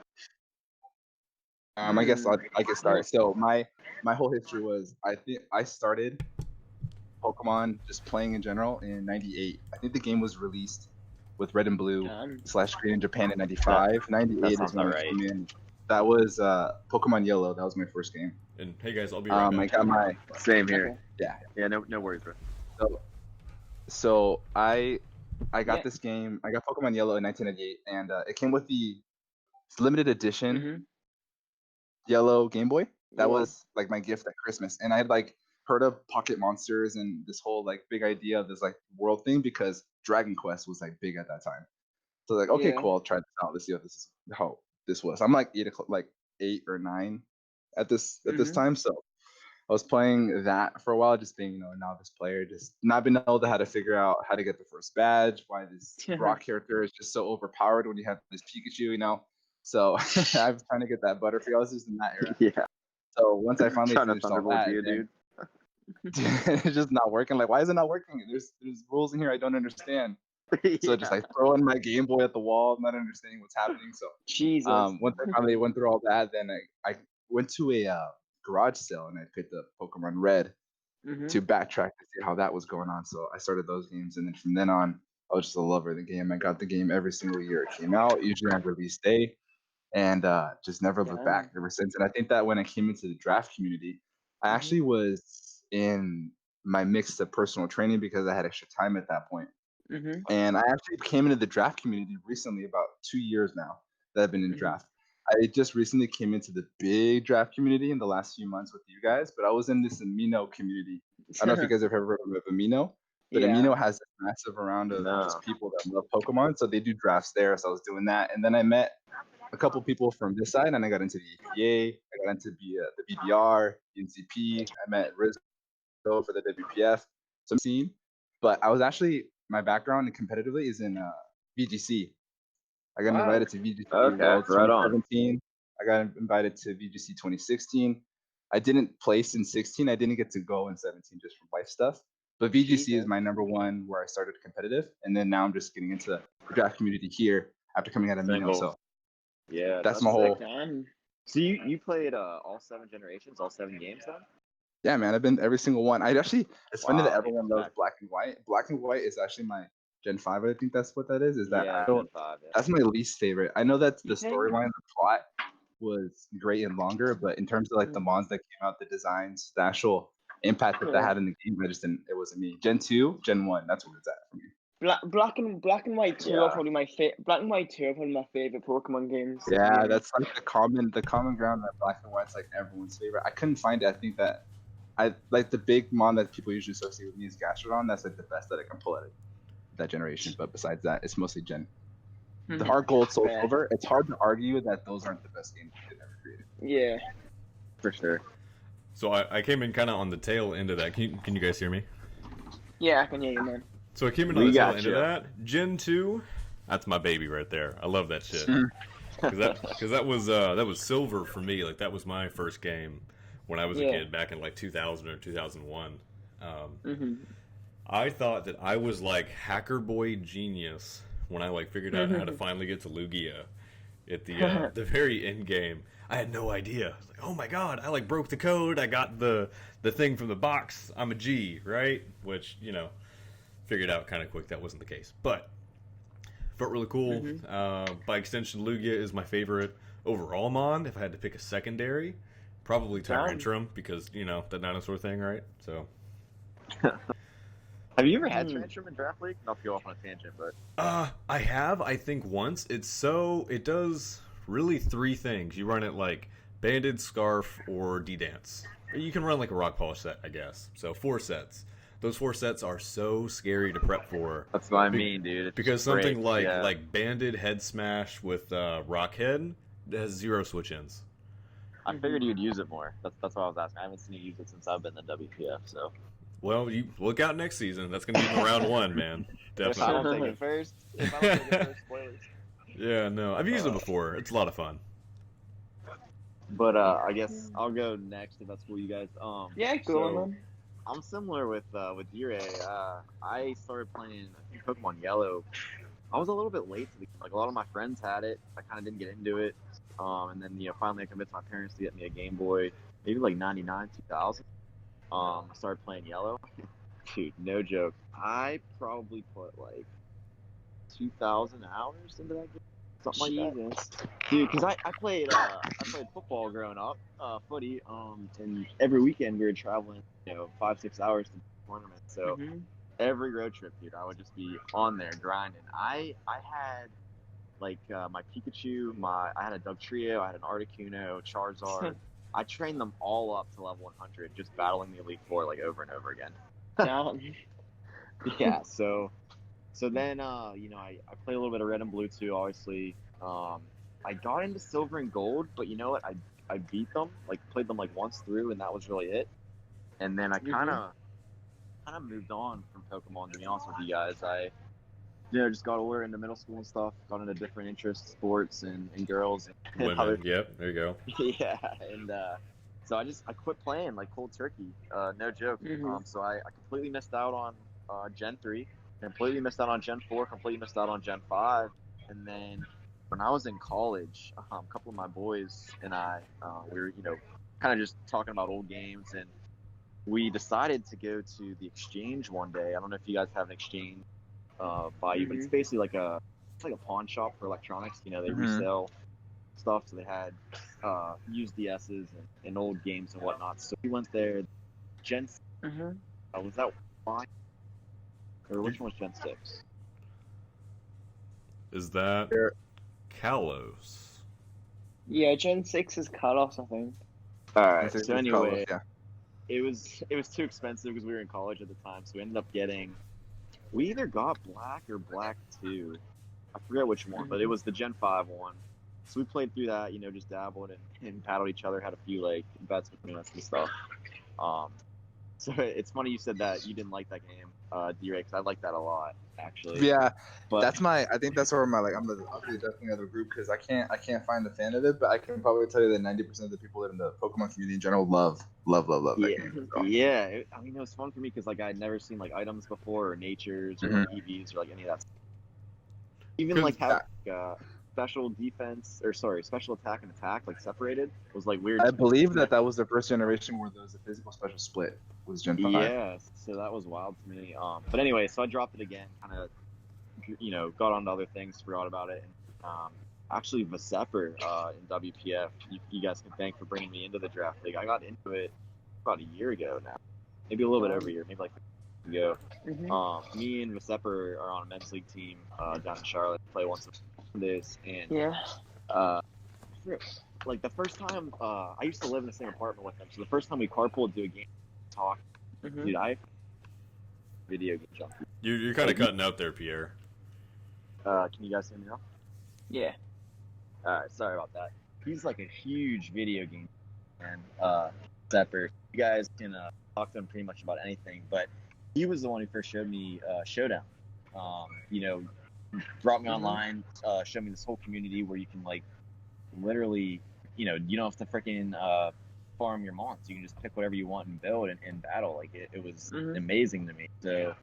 I guess I get started. So my whole history was, I think I started Pokemon just playing in general in '98. I think the game was released with Red and Blue / Green in Japan in '95. '98 is when it came in. That was Pokemon Yellow. That was my first game. And hey guys, I'll be right back. I got my same here. Yeah. No worries, bro. So I got this game. I got Pokemon Yellow in 1998, and it came with the limited edition Yellow Game Boy. That was like my gift at Christmas, and I had like heard of Pocket Monsters and this whole like big idea of this like world thing because Dragon Quest was like big at that time. So like, okay, cool, I'll try this out. Let's see how this was. I'm like 8 or 9 at this time. So I was playing that for a while, just being a novice player, just not being able to how to figure out how to get the first badge, why this rock character is just so overpowered when you have this Pikachu, So I was trying to get that Butterfree. I was just in that era. Yeah. So once I finally finished all that, dude. it's just not working. Like, why is it not working? There's rules in here I don't understand. So just like throwing my Game Boy at the wall, not understanding what's happening. So Jesus. Once I finally went through all that, then I went to a garage sale and I picked up Pokemon Red to backtrack to see how that was going on. So I started those games, and then from then on, I was just a lover of the game. I got the game every single year it came out, usually on release day, and just never looked back ever since. And I think that when I came into the draft community, I actually was in my mix of personal training because I had extra time at that point. And I actually came into the draft community recently, about 2 years now that I've been in draft. I just recently came into the big draft community in the last few months with you guys, but I was in this Amino community. I don't know if you guys have ever heard of Amino, but Amino has a massive round of just people that love Pokemon, so they do drafts there. So I was doing that, and then I met a couple people from this side, and I got into the EPA, I got into the BBR, NCP. I met Rissoux for the WPF, some scene. But I was actually, my background competitively is in VGC. I got invited to VGC 2017. I got invited to VGC 2016. I didn't place in 16. I didn't get to go in 17 just from life stuff. But VGC is my number one where I started competitive, and then now I'm just getting into the draft community here after coming out of Mino. So yeah, that's my whole. So you played all 7 generations, all 7 games then? Yeah, man, I've been every single one. It's funny that everyone loves Black and White. Black and White is actually my Gen 5. I think that's what that is. Gen 5, that's my least favorite. I know that the storyline, the plot was great and longer, but in terms of like the mons that came out, the designs, the actual impact that had in the game, it wasn't me. Gen 2, Gen 1, that's where it's at for me. Black and White 2 are probably my Black and White 2 are probably my favorite Pokemon games. Yeah, that's like the common ground that Black and White's like everyone's favorite. I couldn't find it. I think that I like the big mon that people usually associate with me is Gastrodon. That's like the best that I can pull out of that generation. But besides that, it's mostly Gen. The Heart Gold, Soul Silver. It's hard to argue that those aren't the best games they've ever created. Yeah, for sure. So I came in kind of on the tail end of that. Can you guys hear me? Yeah, I can hear you, man. So I came in on the tail end of that. Gen 2, that's my baby right there. I love that shit. Because that was silver for me. Like that was my first game when I was a kid back in like 2000 or 2001. I thought that I was like hacker boy genius when I like figured out how to finally get to Lugia at the very end game. I had no idea. I was like, oh my god, I like broke the code. I got the thing from the box. I'm a G, right? Which, figured out kind of quick that wasn't the case. But felt really cool. By extension, Lugia is my favorite overall mon. If I had to pick a secondary, probably Tyrantrum because, the dinosaur thing, right? So have you ever had Tyrantrum in Draft League? Not to go off on a tangent, but I have, I think once. It does really 3 things. You run it like banded, scarf, or D-dance. You can run like a rock polish set, I guess. So 4 sets. Those 4 sets are so scary to prep for. That's what I mean, dude. It's Because just something breaks, like banded head smash with rock head has 0 switch-ins. I figured you'd use it more. That's what I was asking. I haven't seen you use it since I've been in the WPF, so. Well, you look out next season. That's going to be in round 1, man. If I Definitely. don't take it first, spoilers. Yeah, no. I've used it before. It's a lot of fun. But I guess I'll go next if that's cool, you guys. Yeah, go on. I'm similar with D-Ray. I started playing Pokemon Yellow. I was a little bit late to the game. Like, a lot of my friends had it. I kind of didn't get into it. And then, finally I convinced my parents to get me a Game Boy, maybe like 99, 2000. I started playing Yellow. Dude, no joke. I probably put like 2,000 hours into that game. Something like that. Dude, because I played football growing up, footy, and every weekend we were traveling, 5-6 hours to the tournament. So every road trip, dude, I would just be on there grinding. I had like my Pikachu, I had a Dugtrio, I had an Articuno, Charizard. I trained them all up to level 100, just battling the Elite Four like over and over again. Yeah, so then I played a little bit of Red and Blue too, obviously. I got into Silver and Gold, but you know what? I beat them, like played them like once through, and that was really it. And then I kind of moved on from Pokemon, to be honest with you guys. I just got older into middle school and stuff, got into different interests, sports and girls and Women. other. Yep, there you go. Yeah, and so I quit playing like cold turkey, no joke. So I completely missed out on Gen 3, completely missed out on Gen 4, completely missed out on Gen 5, and then when I was in college, a couple of my boys and I, we were kind of just talking about old games, and we decided to go to the Exchange one day. I don't know if you guys have an Exchange by you, but it's basically like a pawn shop for electronics. They resell stuff, so they had used DSs and old games and whatnot. So we went there. Gen was that 5 or which one was Gen 6? Is that Kalos? Yeah, Gen 6 is Kalos, I think. Alright, so anyway, Kalos, yeah. it was too expensive because we were in college at the time, so we ended up we either got Black or Black 2. I forget which one, but it was the Gen 5 one. So we played through that, just dabbled and paddled each other, had a few like bets between us and stuff. So it's funny you said that you didn't like that game, D-Ray, because I like that a lot, actually. Yeah, but I think that's where I'm the definitely of the group, because I can't find a fan of it, but I can probably tell you that 90% of the people that in the Pokemon community in general love that game. So. Yeah, it was fun for me because like I'd never seen like items before, or natures, or like, EVs, or like any of that stuff. Even like having special defense, or sorry, special attack and attack like separated was like weird. I believe that was the first generation where there was a physical special split. Was Gen 5. Yeah, so that was wild to me. But anyway, so I dropped it again, kind of, got on to other things, forgot about it. And, actually, Vesepper in WPF, you guys can thank for bringing me into the draft league. I got into it about a year ago now, maybe a little bit over a year, maybe like a year ago. Me and Vesepper are on a men's league team down in Charlotte. Play once a days, and like the first time, I used to live in the same apartment with them. So the first time we carpooled to a game, talk, dude, I video game junkie. You're kind of cutting out there, Pierre. Can you guys hear me now? Yeah. Alright, sorry about that. He's like a huge video game fan, Zepper. You guys can talk to him pretty much about anything, but he was the one who first showed me Showdown. Brought me online, showed me this whole community where you can like literally, you don't have to freaking farm your mons. You can just pick whatever you want and build and battle. Like it was amazing to me. So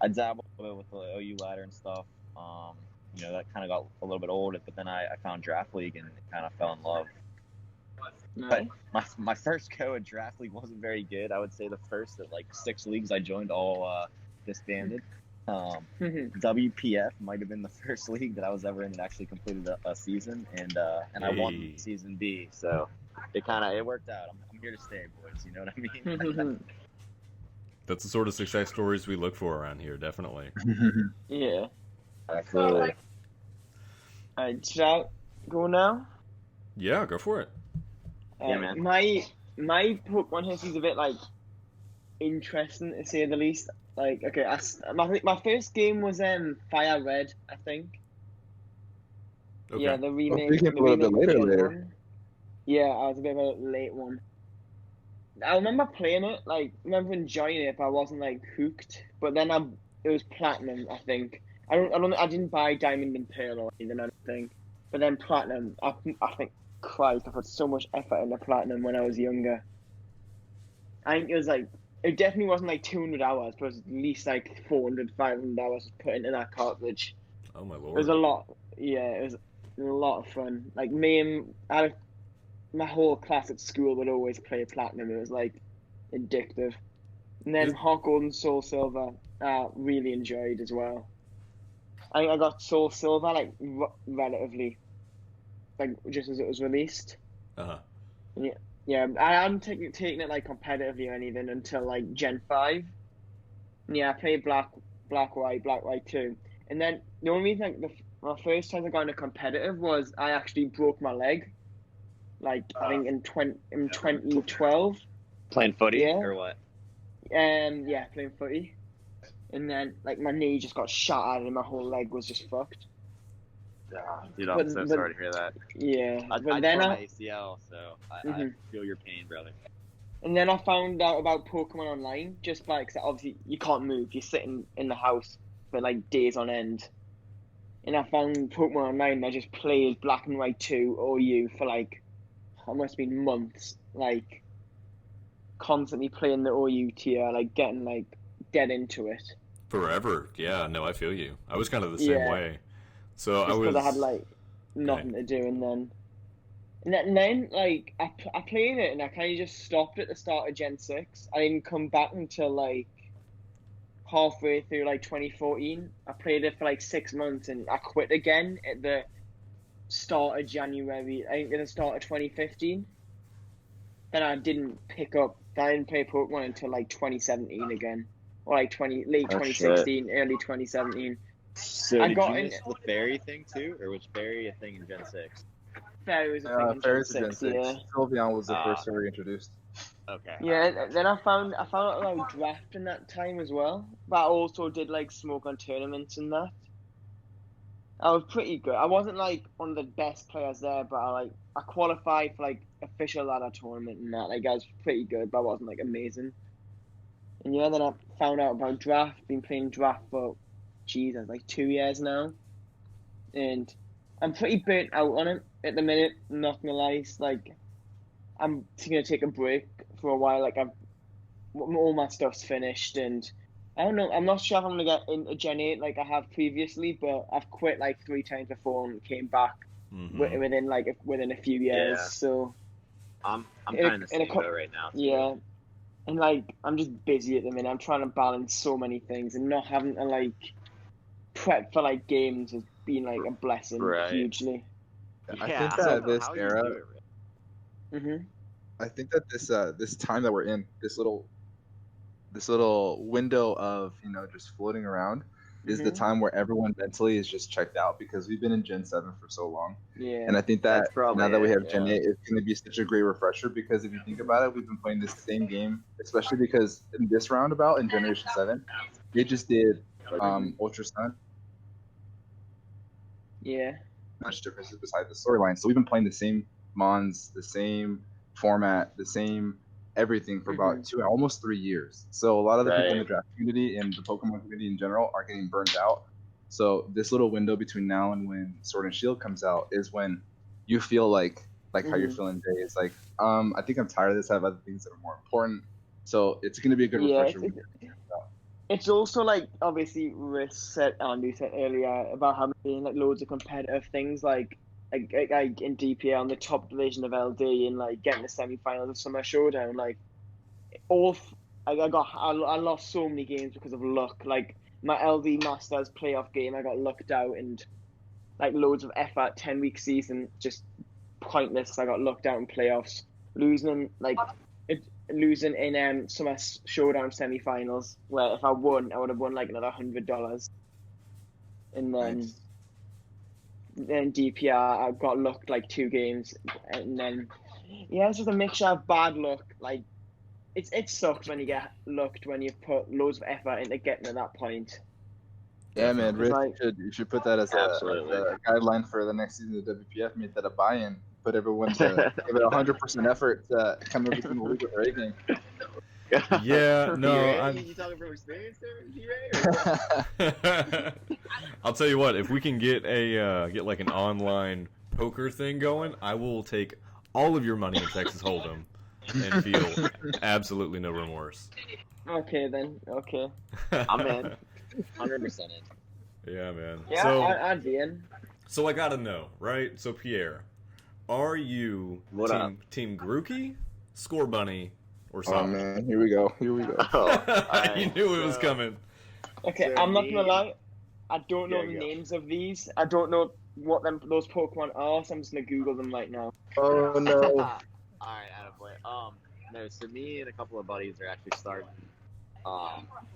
I dabbled a little bit with the OU ladder and stuff. That kind of got a little bit old, but then I found Draft League and kind of fell in love. But my first go at Draft League wasn't very good. I would say the first of like 6 leagues I joined all disbanded. WPF might have been the first league that I was ever in that actually completed a season, and I won season B. So it worked out. I'm here to stay, boys. You know what I mean? That's the sort of success stories we look for around here, definitely. Yeah. Absolutely. Alright, should I go now? Yeah, go for it. Yeah, man. My Pokemon history's a bit like interesting to say the least. Like, okay, my first game was Fire Red, I think. Okay. Yeah, the remake. you came The a little bit remake of the later. other one. Yeah, I was a bit of a late one. I remember playing it, like, remember enjoying it, but I wasn't like hooked. But then it was Platinum, I think. I didn't buy Diamond and Pearl or anything, I don't think. But then Platinum, I think, Christ, I put so much effort into Platinum when I was younger. I think it was like, it definitely wasn't like 200 hours, but it was at least like 400, 500 hours put into that cartridge. Oh my It lord. was a lot, yeah, it was a lot of fun. Like, my whole class at school would always play Platinum. It was like addictive. And then Is- Heart Gold and Soul Silver, really enjoyed as well. I think I got Soul Silver like relatively, like just as it was released. Uh-huh. Yeah, I hadn't taken it like competitively or anything until like Gen 5. Yeah, I played Black White 2. And then the only reason like my first time I got into competitive was I actually broke my leg. Like I think in 2012. Playing footy Yeah. or what? Yeah, playing footy. And then like my knee just got shattered and my whole leg was just fucked. Dude, I'm so sorry to hear that. Yeah. I But tore then my ACL, so I Mhm. feel your pain, brother. And then I found out about Pokemon Online just by, cause obviously you can't move. You're sitting in the house for like days on end. And I found Pokemon Online and I just played Black and White 2 OU for like, it must have been months. Like, constantly playing the OU tier, like getting like dead into it. Forever. Yeah, no, I feel you. I was kind of the same Yeah. way. So Just because I had like nothing to do, and then like I played it and I kind of just stopped at the start of Gen 6. I didn't come back until like halfway through like 2014. I played it for like 6 months and I quit again at the start of January. I think at the start of 2015. Then I didn't play Pokemon until like 2017 again, or like late 2016, early 2017. So I did got you in- miss the fairy thing too, or was fairy a thing in Gen 6? Fairy was a thing in Gen Fairies to Gen 6, 6. yeah. Sylveon was the first fairy introduced. Okay. Yeah, then I found out about drafting that time as well. But I also did like smoke on tournaments and that. I was pretty good. I wasn't like one of the best players there, but I qualified for like official ladder tournament and that. Like I was pretty good, but I wasn't like amazing. And yeah, then I found out about draft. Been playing draft for, Jesus, like 2 years now, and I'm pretty burnt out on it at the minute. I'm not gonna lie. It's like I'm gonna take a break for a while. Like all my stuff's finished, and I don't know. I'm not sure if I'm gonna get into Gen 8 like I have previously, but I've quit like 3 times before and came back within a few years. Yeah. So I'm kind of in the same boat right now. Too. Yeah, and like I'm just busy at the minute. I'm trying to balance so many things, and not having to like prep for like games has been like a blessing hugely. I think that this era. Mhm. I think that this time that we're in, this little window of just floating around, is the time where everyone mentally is just checked out because we've been in Gen 7 for so long. Yeah. And I think that now that we have Gen 8, yeah. it's going to be such a great refresher because if you think about it, we've been playing this same game, especially because in this roundabout in Generation 7, they just did Ultra Sun. Yeah. Much differences besides the storyline. So we've been playing the same Mons, the same format, the same everything for about almost 3 years. So a lot of the people in the draft community and the Pokemon community in general are getting burnt out. So this little window between now and when Sword and Shield comes out is when you feel like how you're feeling today. It's like, I think I'm tired of this. I have other things that are more important. So it's going to be a good refresher. It's also like obviously Andy said earlier about having like loads of competitive things like in DPL on the top division of LD and like getting the semi-finals of Summer Showdown. Like I lost so many games because of luck. Like my LD Masters playoff game, I got lucked out, and like loads of effort, 10-week season just pointless. I got lucked out in playoffs, losing in Summer Showdown semi-finals, where if I won, I would have won like another $100. And then, then DPR, I got lucked like 2 games, and then yeah, it's just a mixture of bad luck. Like it sucks when you get lucked when you've put loads of effort into getting to that point. Yeah, man, Rich, Like- you should put that as Absolutely. a guideline for the next season of WPF. Make that a buy-in. Put everyone to give it 100% effort to come every single week with their A game. Yeah, no, You talking from experience there, G-Ray? I'll tell you what. If we can get get like an online poker thing going, I will take all of your money in Texas Hold'em and feel absolutely no remorse. Okay then. Okay. I'm in. 100% in. Yeah, man. Yeah, So, I'd be in. so I gotta know, right? So Pierre, are you What up? team Grookey, Score Bunny, or Oh Sop? man, here we go. You knew it was coming. Okay, So I'm not me- gonna lie. I don't know Yeah, the go. names of these. I don't know what those Pokemon are, so I'm just gonna Google them right now. Oh no. Alright, attaboy. No, so me and a couple of buddies are actually starting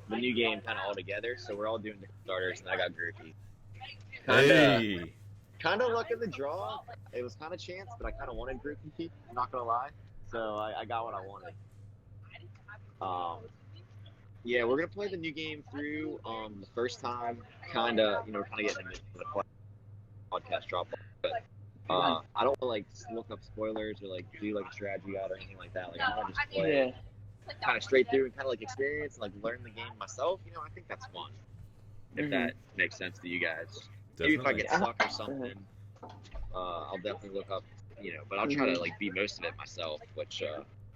the new game kind of all together, so we're all doing different starters, and I got Grookey. Hey. Kind of luck in the draw. It was kind of chance, but I kind of wanted Grookey, I'm not gonna lie. So I got what I wanted. Yeah, we're gonna play the new game through the first time, kind of getting into the podcast drop. But I don't want to like look up spoilers or like do like a strategy guide or anything like that. Like I want to just play kind of straight through and kind of like experience and like learn the game myself. I think that's fun. If that makes sense to you guys. Maybe if I Definitely. get stuck or something, I'll definitely look up. But I'll try to like beat most of it myself, which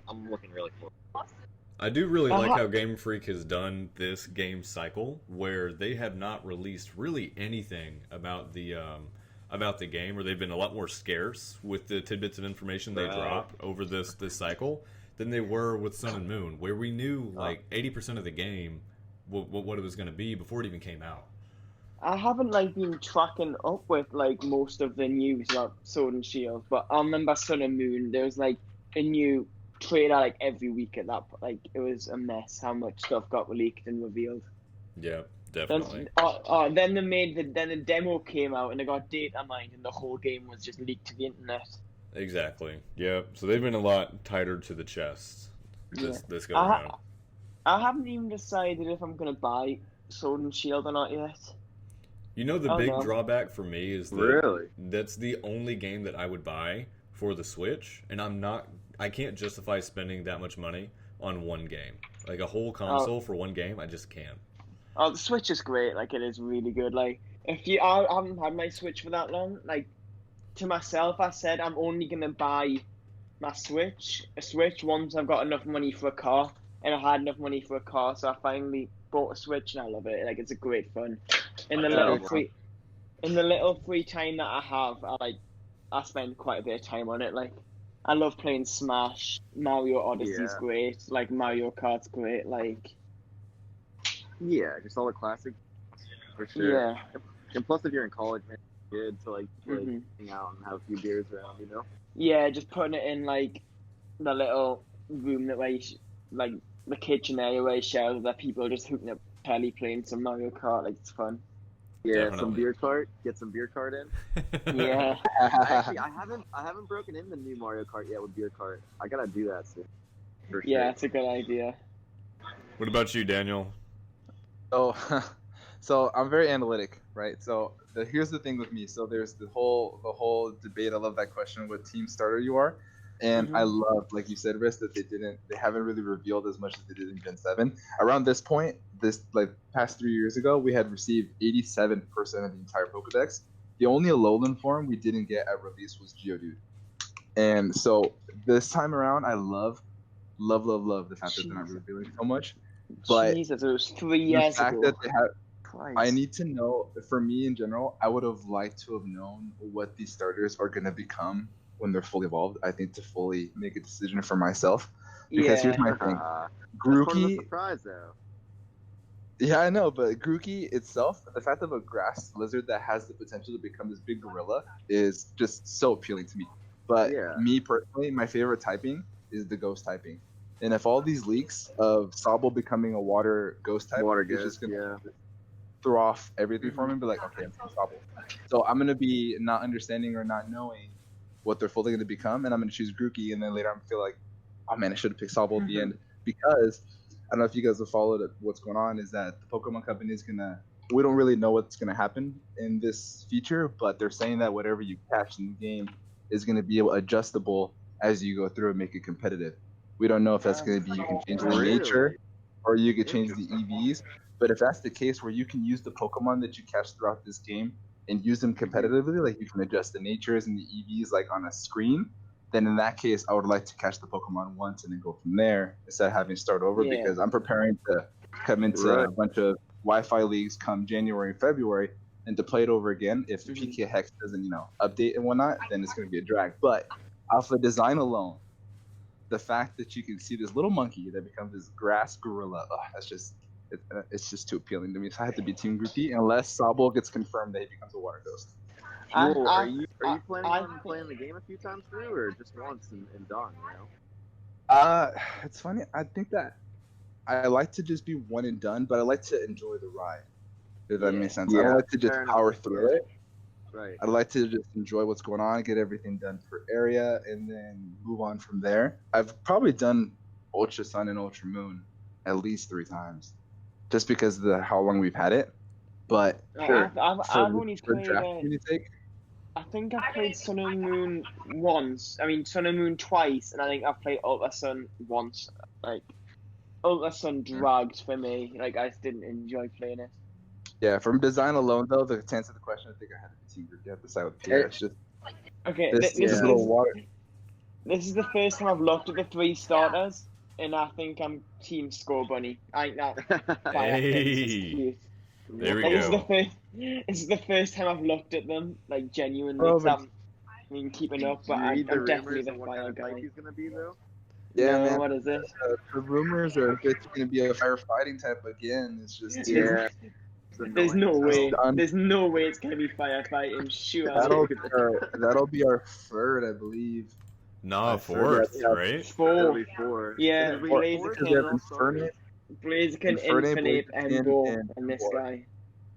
I'm looking really forward to. I do really like how Game Freak has done this game cycle, where they have not released really anything about the game, or they've been a lot more scarce with the tidbits of information they drop over this cycle than they were with Sun and Moon, where we knew like 80% of the game, what it was going to be before it even came out. I haven't like been tracking up with like most of the news about Sword and Shield, but I remember Sun and Moon. There was like a new trailer like every week at that. Like it was a mess how much stuff got leaked and revealed. Yeah, definitely. Then the demo came out and they got data mined and the whole game was just leaked to the internet. Exactly. Yeah. So they've been a lot tighter to the chest this go around. I haven't even decided if I'm gonna buy Sword and Shield or not yet. The big drawback for me is that Really? that's the only game that I would buy for the Switch, and I can't justify spending that much money on one game. Like a whole console for one game, I just can't. Oh, the Switch is great. Like it is really good. Like I haven't had my Switch for that long. Like to myself, I said I'm only gonna buy a Switch once I've got enough money for a car, and I had enough money for a car, so I finally bought a Switch and I love it. Like it's a great fun. In the little free time that I have, I spend quite a bit of time on it. Like I love playing Smash, Mario Odyssey's great, like Mario Kart's great, like Yeah, just all the classics for sure. yeah. And plus, if you're in college, man, it's good to like hang out and have a few beers around, Yeah, just putting it in like the little room that way, like the kitchen area where you share with the people just hooking up telly playing some Mario Kart. Like it's fun. Yeah, Definitely. some beer cart. Get some beer cart in. Yeah. Actually, I haven't broken in the new Mario Kart yet with beer cart. I gotta do that soon. For Yeah, sure. it's a good idea. What about you, Daniel? So I'm very analytic, right? So here's the thing with me. So there's the whole debate. I love that question, what team starter you are. And I love, like you said, Riss, that they haven't really revealed as much as they did in Gen 7. Around this point, past 3 years ago, we had received 87% of the entire Pokedex. The only Alolan form we didn't get at release was Geodude. And so this time around, I love the fact that they're not revealing so much. But Jesus, it was 3 years the fact ago. that they have, Christ. I need to know, for me in general, I would have liked to have known what these starters are going to become when they're fully evolved. I think to fully make a decision for myself. Because here's my thing. Grookey, surprise though. yeah, I know, but Grookey itself, the fact of a grass lizard that has the potential to become this big gorilla is just so appealing to me. But me personally, my favorite typing is the ghost typing. And if all these leaks of Sobble becoming a water ghost type, Water it's ghost, just gonna throw off everything for me, but like, okay, I'm Sobble. So I'm gonna be not understanding or not knowing what they're fully gonna become, and I'm gonna choose Grookey, and then later I'm gonna feel like, oh man, I should have picked Sobble at the end, because I don't know if you guys have followed what's going on, is that the Pokemon Company is gonna. We don't really know what's gonna happen in this feature, but they're saying that whatever you catch in the game is gonna be adjustable as you go through and make it competitive. We don't know if that's gonna be you can change the nature, or you could change the EVs. But if that's the case, where you can use the Pokemon that you catch throughout this game and use them competitively, like you can adjust the natures and the EVs like on a screen, then in that case, I would like to catch the Pokemon once and then go from there instead of having to start over, because I'm preparing to come into a bunch of Wi-Fi leagues come January, February, and to play it over again. If PK Hex doesn't, update and whatnot, then it's going to be a drag. But off the design alone, the fact that you can see this little monkey that becomes this grass gorilla, it's just too appealing to me. So I have to be Team Groupie unless Sobble gets confirmed that he becomes a water ghost. Well, are you planning on playing the game a few times through, or just once and done? It's funny. I think that I like to just be one and done, but I like to enjoy the ride. If that makes sense. I don't like to just power through it. Right. I'd like to just enjoy what's going on, get everything done per area, and then move on from there. I've probably done Ultra Sun and Ultra Moon at least 3 times, just because of how long we've had it. But I've only played. I think I've played Sun and Moon once. I mean, Sun and Moon twice, and I think I've played Ultra Sun once. Like, Ultra Sun dragged for me. Like, I just didn't enjoy playing it. Yeah, from design alone, though, to answer the question, I think I had to Team Groupie at the side with Pierre. It's just this little water. This is the first time I've looked at the 3 starters, and I think I'm Team Score Bunny. I think that. Hey, there we go. This is the first time I've looked at them, like, genuinely. I mean, keeping up, but I'm definitely the fire guy. He's gonna be though. Yeah, man. What is it? The rumors are that it's gonna be a firefighting type again. It's just There's no way. There's no way it's gonna be firefighting. Sure. That'll be our 3rd, I believe. No, 4th, right? 4. Yeah, Blaziken, Infinite, and Bo, and this guy.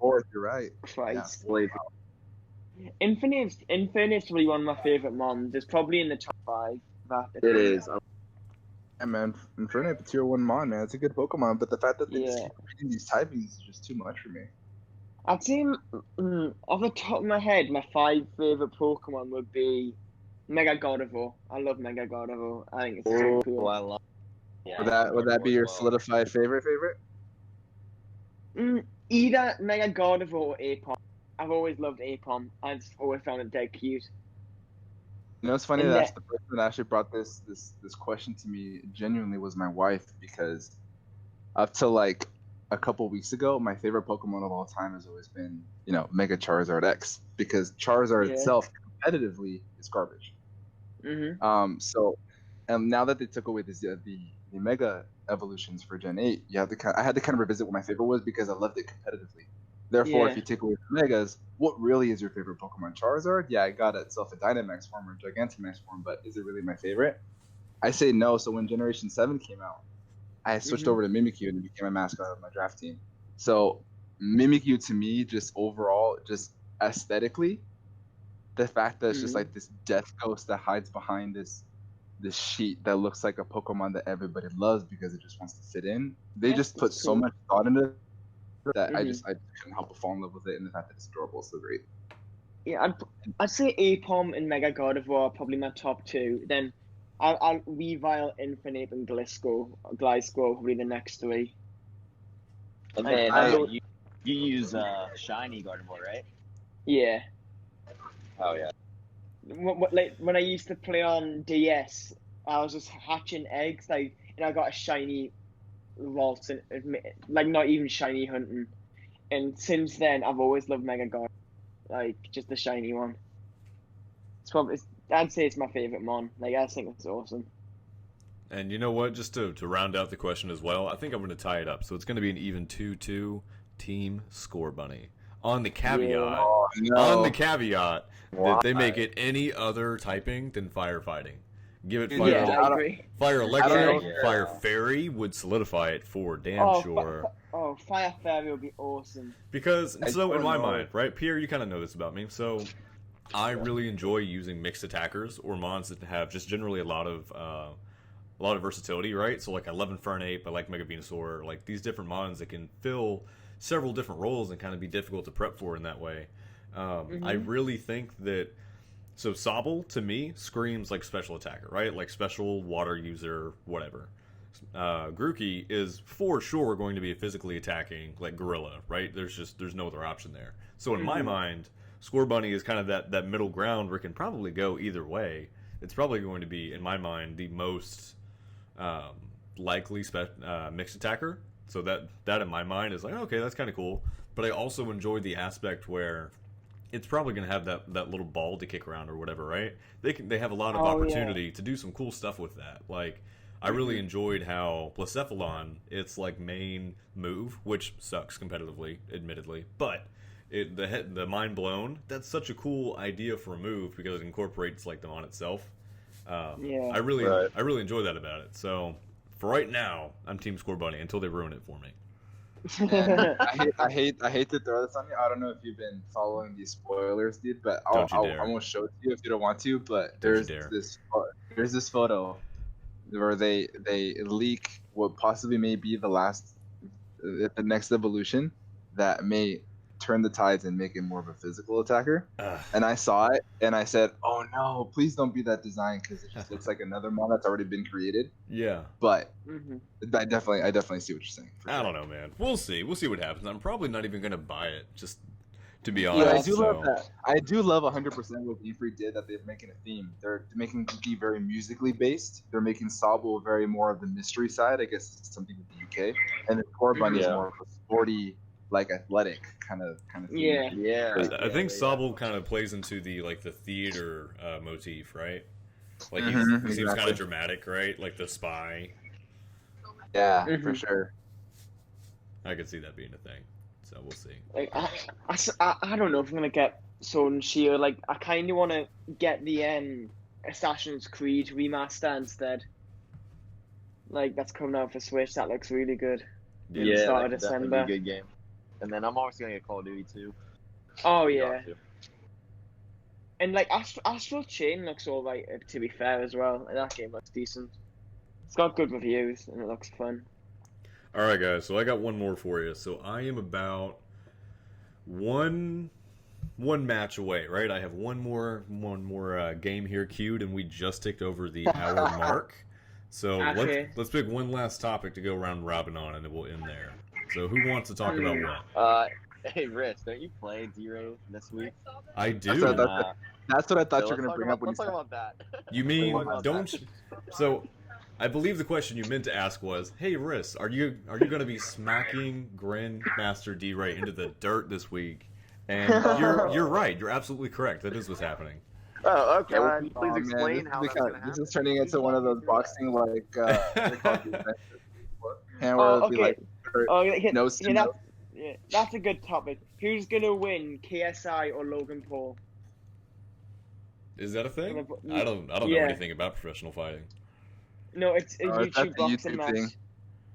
4th, you're right. Christ. Yeah. Infinite's probably one of my favourite mons. It's probably in the top 5. It is. Yeah, man, Infernape, tier 1 mon, man. It's a good Pokemon, but the fact that they just keep repeating these typings is just too much for me. I'd say, off the top of my head, my 5 favourite Pokemon would be Mega Gardevoir. I love Mega Gardevoir. I think it's so cool. I love. Yeah, would that be your solidified favorite? Either Mega Gardevoir or Apom. I've always loved Apom. I've always found it dead cute. You know, it's funny that's the person that actually brought this question to me genuinely was my wife, because up to like a couple weeks ago, my favorite Pokemon of all time has always been, Mega Charizard X, because Charizard itself competitively is garbage. So, and now that they took away the Mega evolutions for Gen 8, I had to kind of revisit what my favorite was, because I loved it competitively. Therefore, if you take away the Megas, what really is your favorite Pokemon? Charizard? Yeah, I got itself a Dynamax form or Gigantamax form, but is it really my favorite? I say no. So when Generation 7 came out, I switched over to Mimikyu and it became a mascot of my draft team. So Mimikyu to me, just overall, just aesthetically, the fact that it's just like this death ghost that hides behind this sheet that looks like a Pokemon that everybody loves because it just wants to fit in. They just put so much thought into it that I couldn't help but fall in love with it, and the fact that it's adorable is so great. Yeah, I'd say Apom and Mega Gardevoir are probably my top 2. Then I'll Weavile, Infinite, and Gliscor probably the next 3. And then you use Shiny Gardevoir, right? Yeah. Oh yeah. Like when I used to play on DS, I was just hatching eggs, and I got a shiny Waltz, and like not even shiny hunting. And since then, I've always loved Mega Gardevoir, like just the shiny one. I'd say it's my favorite mon. Like, I think it's awesome. And you know what? Just to round out the question as well, I think I'm going to tie it up. So it's going to be an even 2-2 Team Score Bunny. On the caveat, that they make it any other typing than firefighting. Give it Yeah, fire. I agree. Fire I electric, don't know. fire fairy would solidify it for damn Oh, sure. Fire Fairy would be awesome. Because I so in don't my know. mind, right, Pierre, you kind of know this about me. So I really enjoy using mixed attackers or mons that have just generally a lot of versatility, right? So like I love Infernape, I like Mega Venusaur, like these different mons that can fill several different roles and kind of be difficult to prep for in that way. I really think that. So Sobble, to me, screams like special attacker, right? Like special water user, whatever. Grookey is for sure going to be a physically attacking, like gorilla, right? There's no other option there. So in my mind, Scorbunny is kind of that middle ground where it can probably go either way. It's probably going to be, in my mind, the most likely mixed attacker. So that in my mind is like, okay, that's kind of cool. But I also enjoy the aspect where it's probably going to have that little ball to kick around or whatever, right? They have a lot of opportunity to do some cool stuff with that. Like, I really enjoyed how Blacephalon, its like main move, which sucks competitively, admittedly, but the Mind Blown, that's such a cool idea for a move because it incorporates like the mon itself. I really enjoy that about it. So for right now, I'm Team Scorbunny until they ruin it for me. And I hate to throw this on you. I don't know if you've been following these spoilers, dude, but I won't show it to you if you don't want to. But there's this photo where they leak what possibly may be the next evolution that may turn the tides and make it more of a physical attacker. And I saw it and I said, "Oh no, please don't be that design because it just looks like another mod that's already been created." Yeah. But I definitely see what you're saying. I don't know, man. We'll see. We'll see what happens. I'm probably not even gonna buy it, just to be Yeah, honest. I do love that. I do love 100% what Wifi did, that they're making a theme. They're making Cookie very musically based. They're making Sobble very more of the mystery side. I guess it's something with the UK, and the Scorbunny is more of a sporty, like athletic kind of theme. I think Sobble kind of plays into the theater motif, right? Like he seems kind of dramatic, right? Like the spy. Yeah, for sure. I could see that being a thing. So we'll see. Like I don't know if I'm gonna get Sword and Shield. Like I kind of want to get the Assassin's Creed remaster instead. Like that's coming out for Switch. That looks really good. Yeah, start of that's definitely December. a good game. And then I'm obviously gonna get Call of Duty too. Oh yeah. And like Astral Chain looks alright. To be fair, as well, and that game looks decent. It's got good reviews and it looks fun. All right, guys. So I got one more for you. So I am about one match away, right? I have one more game here queued, and we just ticked over the hour mark. So let's pick one last topic to go round robin on, and then we'll end there. So who wants to talk about what? Hey, Rich, don't you play D-Ray this week? I do. That's what I thought you were gonna bring up when you said. Let's talk about that. You mean So, I believe the question you meant to ask was, "Hey, Riss, are you going to be smacking GrandmasterD right into the dirt this week?" And you're right. You're absolutely correct. That is what's happening. Oh, okay. Well, can you please explain how that's gonna happen? This is turning into one of those boxing and where it'll be like that's a good topic. Who's gonna win, KSI or Logan Paul? Is that a thing? I don't know anything about professional fighting. No, it's a YouTube boxing YouTube match. thing.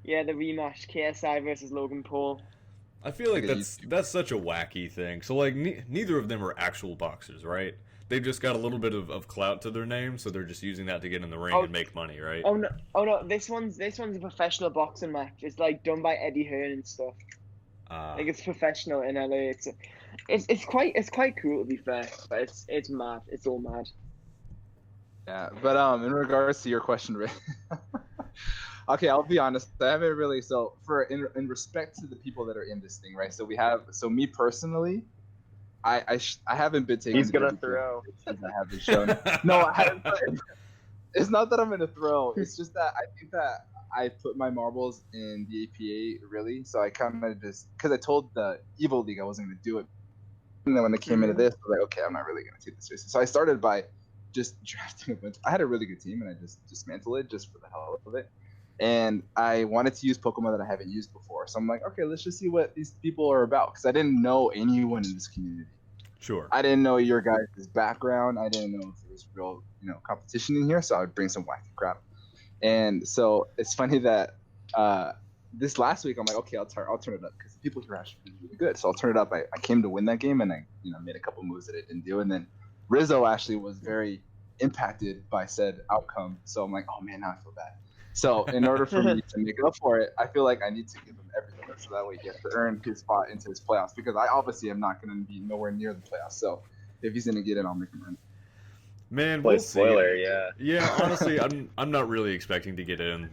Yeah, the rematch, KSI versus Logan Paul. I feel like that's such a wacky thing. So like neither of them are actual boxers, right? They've just got a little bit of clout to their name, so they're just using that to get in the ring and make money, right? Oh no! This one's a professional boxing match. It's like done by Eddie Hearn and stuff. Like it's professional in LA. It's quite cool to be fair, but it's mad. It's all mad. Yeah, but in regards to your question, Rick, okay, I'll be honest. I haven't really. So in respect to the people that are in this thing, right? So me personally, I haven't been taking. He's gonna throw. I haven't shown. No, I haven't. It's not that I'm gonna throw. It's just that I think that I put my marbles in the APA really. So I kind of just because I told the Evil League I wasn't gonna do it, and then when they came into this, I was like, okay, I'm not really gonna take this seriously. So I started by just drafting a bunch. I had a really good team, and I just dismantled it just for the hell of it. And I wanted to use Pokemon that I haven't used before. So I'm like, okay, let's just see what these people are about, because I didn't know anyone in this community. Sure. I didn't know your guys' background. I didn't know if there was real, competition in here. So I would bring some wacky crap. And so it's funny that this last week I'm like, okay, I'll turn it up because the people here are actually really good. So I'll turn it up. I came to win that game, and I made a couple moves that I didn't do, and then Rizzo actually was very impacted by said outcome. So I'm like, oh man, now I feel bad. So in order for me to make up for it, I feel like I need to give him everything, so that way he gets to earn his spot into his playoffs, because I obviously am not going to be nowhere near the playoffs. So if he's going to get in, I'll make him earn it. Man, we'll see. Spoiler, yeah. Yeah, honestly, I'm not really expecting to get in.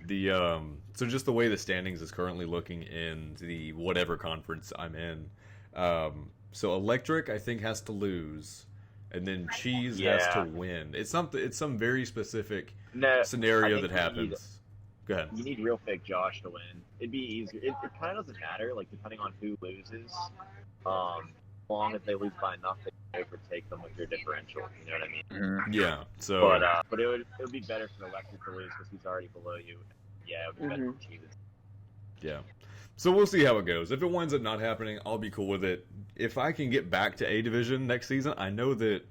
So just the way the standings is currently looking in the whatever conference I'm in. So Electric, I think, has to lose, and then Cheese has to win. It's some very specific scenario that happens. Go ahead. You need real fake Josh to win. It'd be easier. It kind of doesn't matter, like, depending on who loses. As long as they lose by enough, they can overtake them with your differential. You know what I mean? Mm-hmm. Yeah. So, but it would be better for the Electric to lose because he's already below you. Yeah, it would be better for Cheese. Yeah. So we'll see how it goes. If it winds up not happening, I'll be cool with it. If I can get back to A Division next season, I know that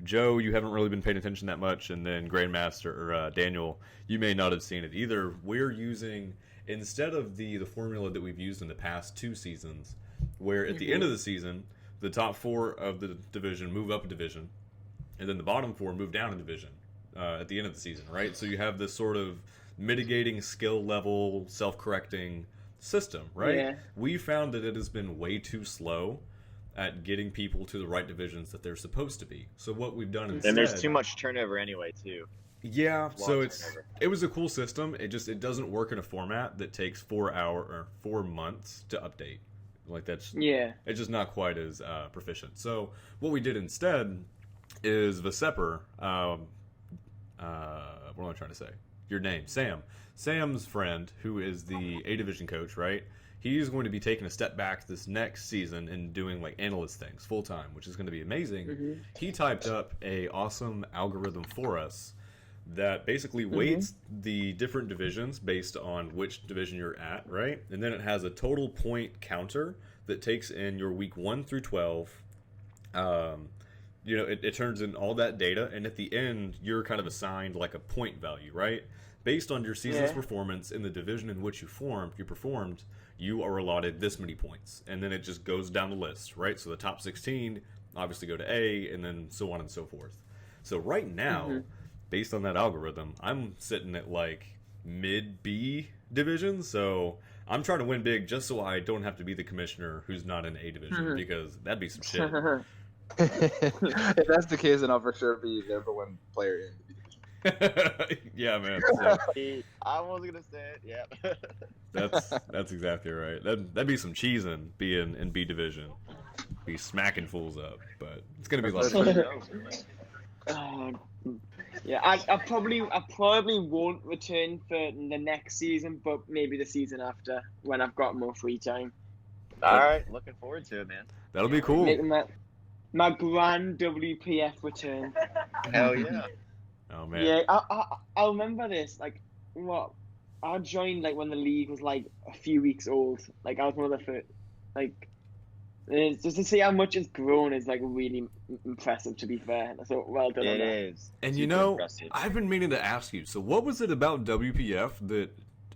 Joe, you haven't really been paying attention that much, and then Grandmaster or Daniel, you may not have seen it either. We're using, instead of the formula that we've used in the past 2 seasons, where at the end of the season, the top 4 of the division move up a division, and then the bottom 4 move down a division at the end of the season, right? So you have this sort of mitigating skill level, self-correcting system, right? Yeah. We found that it has been way too slow at getting people to the right divisions that they're supposed to be. So what we've done instead... And there's too much turnover anyway, too. Yeah, so it was a cool system. It doesn't work in a format that takes 4 months to update. Like it's just not quite as proficient. So what we did instead is Vesepper, what am I trying to say? Your name, Sam. Sam's friend, who is the A Division coach, right? He's going to be taking a step back this next season and doing like analyst things full time, which is going to be amazing. Mm-hmm. He typed up a awesome algorithm for us that basically weights the different divisions based on which division you're at, right? And then it has a total point counter that takes in your week 1 through 12. It turns in all that data, and at the end, you're kind of assigned like a point value, right? Based on your season's performance in the division in which you performed, you are allotted this many points. And then it just goes down the list, right? So the top 16 obviously go to A, and then so on and so forth. So right now, based on that algorithm, I'm sitting at like mid-B division, so I'm trying to win big just so I don't have to be the commissioner who's not in A division, because that'd be some shit. If that's the case, then I'll for sure be the number 1 player in the B division. Yeah, man. So, I wasn't gonna say it. Yeah. That's exactly right. That'd be some cheesing being in B division, be smacking fools up, but it's gonna be a lot of fun. Yeah, I probably won't return for the next season, but maybe the season after when I've got more free time. All right, looking forward to it, man. That'll be cool. Making my grand WPF return. Hell yeah. Oh man. Yeah, I remember this. Like, what? I joined like when the league was like a few weeks old. Like I was one of the first. Like, just to see how much it's grown is like really impressive. To be fair, so well done. It is. And impressive. I've been meaning to ask you. So, what was it about WPF that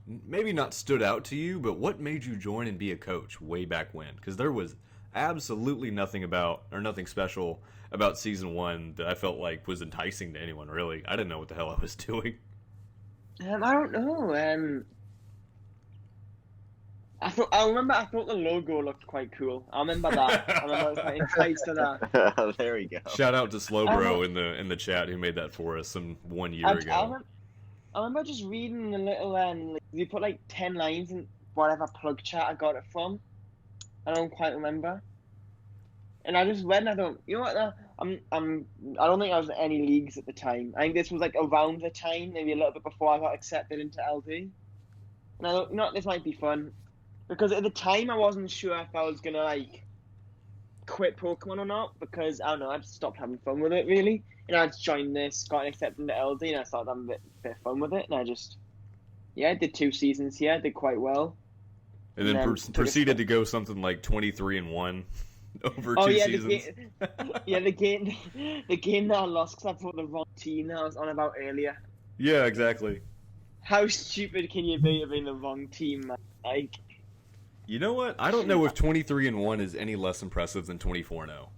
maybe not stood out to you, but what made you join and be a coach way back when? Because there was absolutely nothing special about season 1 that I felt like was enticing to anyone, really. I didn't know what the hell I was doing. I don't know. I thought the logo looked quite cool. I remember that. I was quite enticed to that. There we go. Shout out to Slowbro in the chat who made that for us 1 year ago. I remember just reading a little you put like 10 lines in whatever plug chat I got it from. I don't quite remember. And I just read and I thought, you know what? I don't think I was in any leagues at the time. I think this was like around the time, maybe a little bit before I got accepted into LD. And I thought, you know what, this might be fun. Because at the time I wasn't sure if I was going to like quit Pokemon or not, because I don't know, I just stopped having fun with it really. And I just joined this, got accepted into LD, and I started having a bit of fun with it. And I just, I did 2 seasons here, did quite well. And then proceeded to go something like 23-1. over Oh two yeah, seasons. the game that I lost because I put the wrong team that I was on about earlier. Yeah, exactly. How stupid can you be to be in the wrong team, man? Like, You know what? I don't know if 23-1 is any less impressive than 24-0.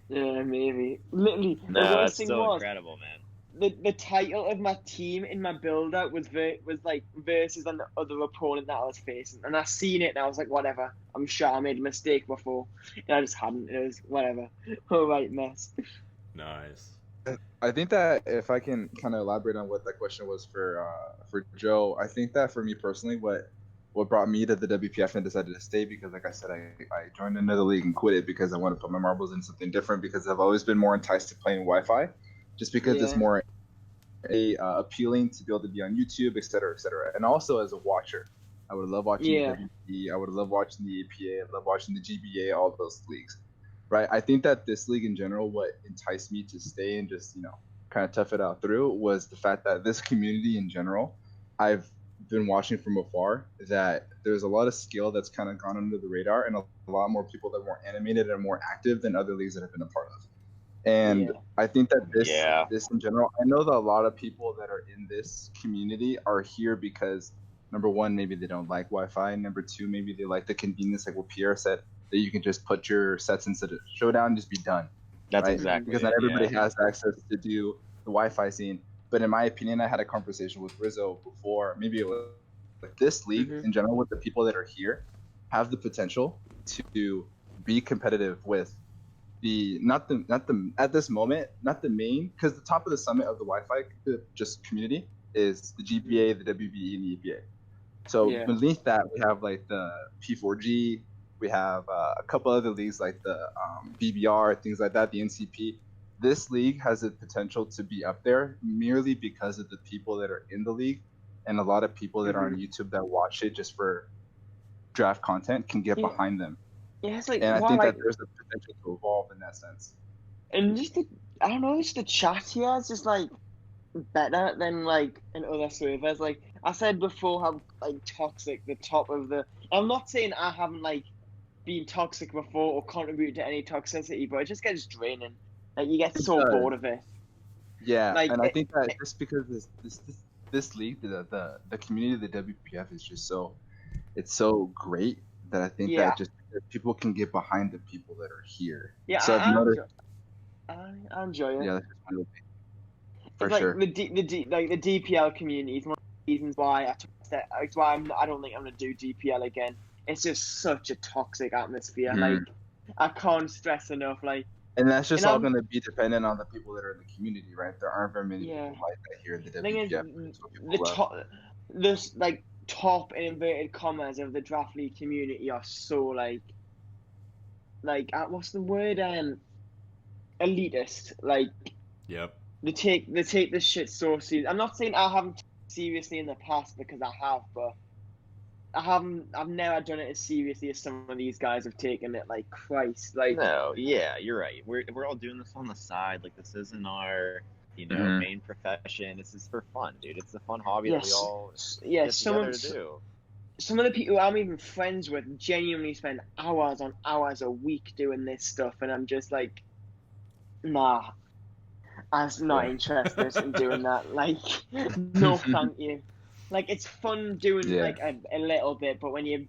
yeah, maybe. Literally, the No, worst that's thing still was incredible, man. the title of my team in my build-up was like versus an other opponent that I was facing, and I seen it and I was like, whatever. I'm sure I made a mistake before, and I just hadn't. It was whatever. All right, mess. Nice. I think that if I can kind of elaborate on what that question was for Joe, I think that for me personally, what brought me to the WPF and decided to stay, because like I said, I joined another league and quit it because I want to put my marbles in something different, because I've always been more enticed to playing Wi-Fi, just because it's Yeah. more appealing to be able to be on YouTube, et cetera, et cetera. And also as a watcher, I would love watching Yeah. the WP, I would love watching the APA, I love watching the GBA, all those leagues, right? I think that this league in general, what enticed me to stay and just, kind of tough it out through, was the fact that this community in general, I've been watching from afar, that there's a lot of skill that's kind of gone under the radar, and a lot more people that are more animated and more active than other leagues that I've been a part of. And Yeah. I think that Yeah. this in general, I know that a lot of people that are in this community are here because, number one, maybe they don't like Wi-Fi. Number two, maybe they like the convenience, like what Pierre said, that you can just put your sets into the showdown and just be done. That's right? exactly Because not it, everybody yeah. has access to do the Wi-Fi scene. But in my opinion, I had a conversation with Rizzo before, maybe it was like this league Mhm. in general, with the people that are here, have the potential to be competitive with the not the at this moment, not the main, because the top of the summit of the Wi-Fi just community is the GBA, the WBE, and the EPA. So Yeah. beneath that, we have like the P4G, we have a couple other leagues like the BBR, things like that, the NCP. This league has the potential to be up there merely because of the people that are in the league, and a lot of people that are on Mhm. YouTube that watch it just for draft content can get Yeah. behind them. Yeah. It's like And I why think like that there's the potential to evolve in that sense. and just I don't know, just the chat here is just like better than like in other servers. Like I said before, how like toxic the top of the. I'm not saying I haven't like been toxic before or contributed to any toxicity, but it just gets draining. Like you get It so does. bored of it. Yeah, Like and I think that just because this league, the community of the WPF is just it's so great that I think yeah, that just that people can get behind the people that are here. yeah, So I've I noticed, enjoy, I enjoy it. yeah, that's just my for It's like sure. the DPL community is one of the reasons why it's why I don't think I'm gonna do DPL again. It's just such a toxic atmosphere. Mhm. Like I can't stress enough. Like And that's and just all I'm going to be dependent on the people that are in the community, right? There aren't very many yeah. people like that here in the The thing is, WPF. That's what the people love. top, this like top in inverted commas of the draft league community are so what's the word elitist. Like Yep. they take this shit so serious. I'm not saying I haven't taken it seriously in the past because I have, but I've never done it as seriously as some of these guys have taken it. Like Christ, like No, yeah, you're right. We're all doing this on the side. Like this isn't our, Mhm. main profession. This is for fun, dude. It's a fun hobby that we yes, all yeah. get together to do. Some of the people I'm even friends with genuinely spend hours on hours a week doing this stuff, and I'm just like, nah, I'm not Yeah. interested in doing that. Like, no, thank you. Like, it's fun doing Yeah. like a little bit, but when you're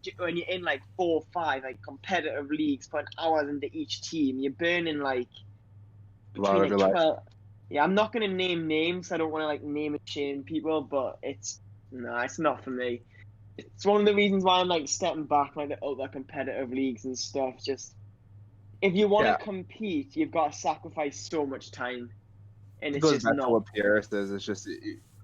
in like 4 or 5 like competitive leagues, putting hours into each team, you're burning like A lot between of like your life. 12. Yeah, I'm not gonna name names. I don't want to like name and shame people, but it's not for me. It's one of the reasons why I'm like stepping back like the other competitive leagues and stuff. Just if you want Yeah. to compete, you've got to sacrifice so much time, and It it's goes just back to not. what Pierre says. It's just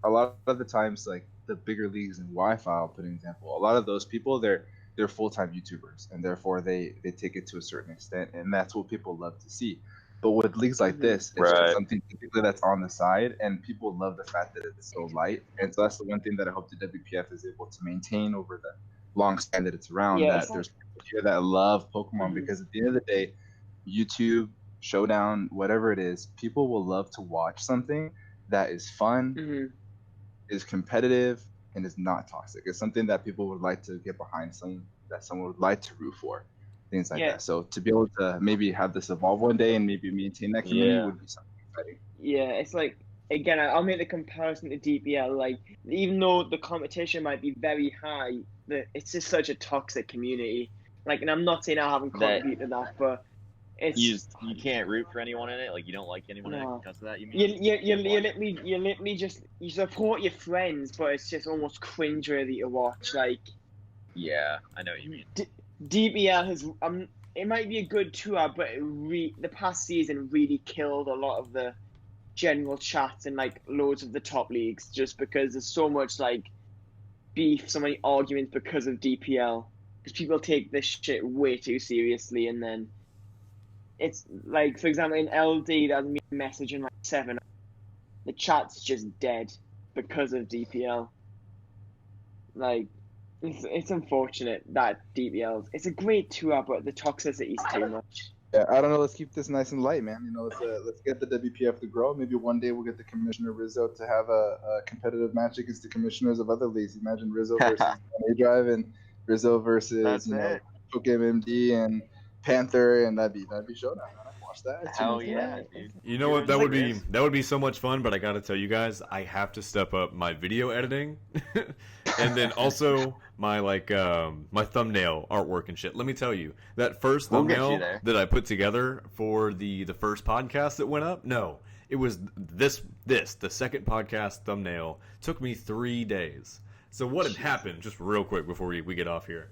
a lot of the times, like the bigger leagues in Wi-Fi, I'll put an example. A lot of those people, they're full-time YouTubers, and therefore they take it to a certain extent, and that's what people love to see. But with leagues like Hmm. this, it's just Right. something typically that's on the side, and people love the fact that it's so light. And so that's the one thing that I hope the WPF is able to maintain over the long span that it's around. Yeah, That it's like. there's people here that love Pokemon, Hmm. because at the end of the day, YouTube, Showdown, whatever it is, people will love to watch something that is fun, Hmm. is competitive, and is not toxic. It's something that people would like to get behind, some that someone would like to root for. things like Yeah. that. So to be able to maybe have this evolve one day and maybe maintain that community Yeah. would be something exciting. Yeah, it's like, again, I'll make the comparison to DPL. Like, even though the competition might be very high, it's just such a toxic community. Like, and I'm not saying I haven't That- contributed to that, but it's You can't root for anyone in it. Like you don't like anyone in it No. because of that. You mean? you literally just you support your friends, but it's just almost cringeworthy to watch. Like, Yeah, I know what you mean. DBL has it might be a good tour, but the past season really killed a lot of the general chats and like loads of the top leagues, just because there's so much like beef, so many arguments because of DPL, because people take this shit way too seriously, and then it's like, for example, in LD, there's me messaging like 7. The chat's just dead because of DPL. Like, it's unfortunate that it's a great tour, but the toxicity is too much. Yeah, I don't know. Let's keep this nice and light, man. You know, let's get the WPF to grow. Maybe one day we'll get the commissioner Rizzo to have a competitive match against the commissioners of other leagues. Imagine Rizzo versus A Drive and Rizzo versus That's it. Pokemon MD and Panther, and that'd be showdown. Man. I'd watch that. Hell yeah, dude. You know what? That would be so much fun. But I gotta tell you guys, I have to step up my video editing, and then also my my thumbnail artwork and shit. Let me tell you, that first We'll get you thumbnail there. that I put together for the first podcast that went up, no, it was the second podcast thumbnail took me 3 days. So what had happened? Just real quick before we get off here,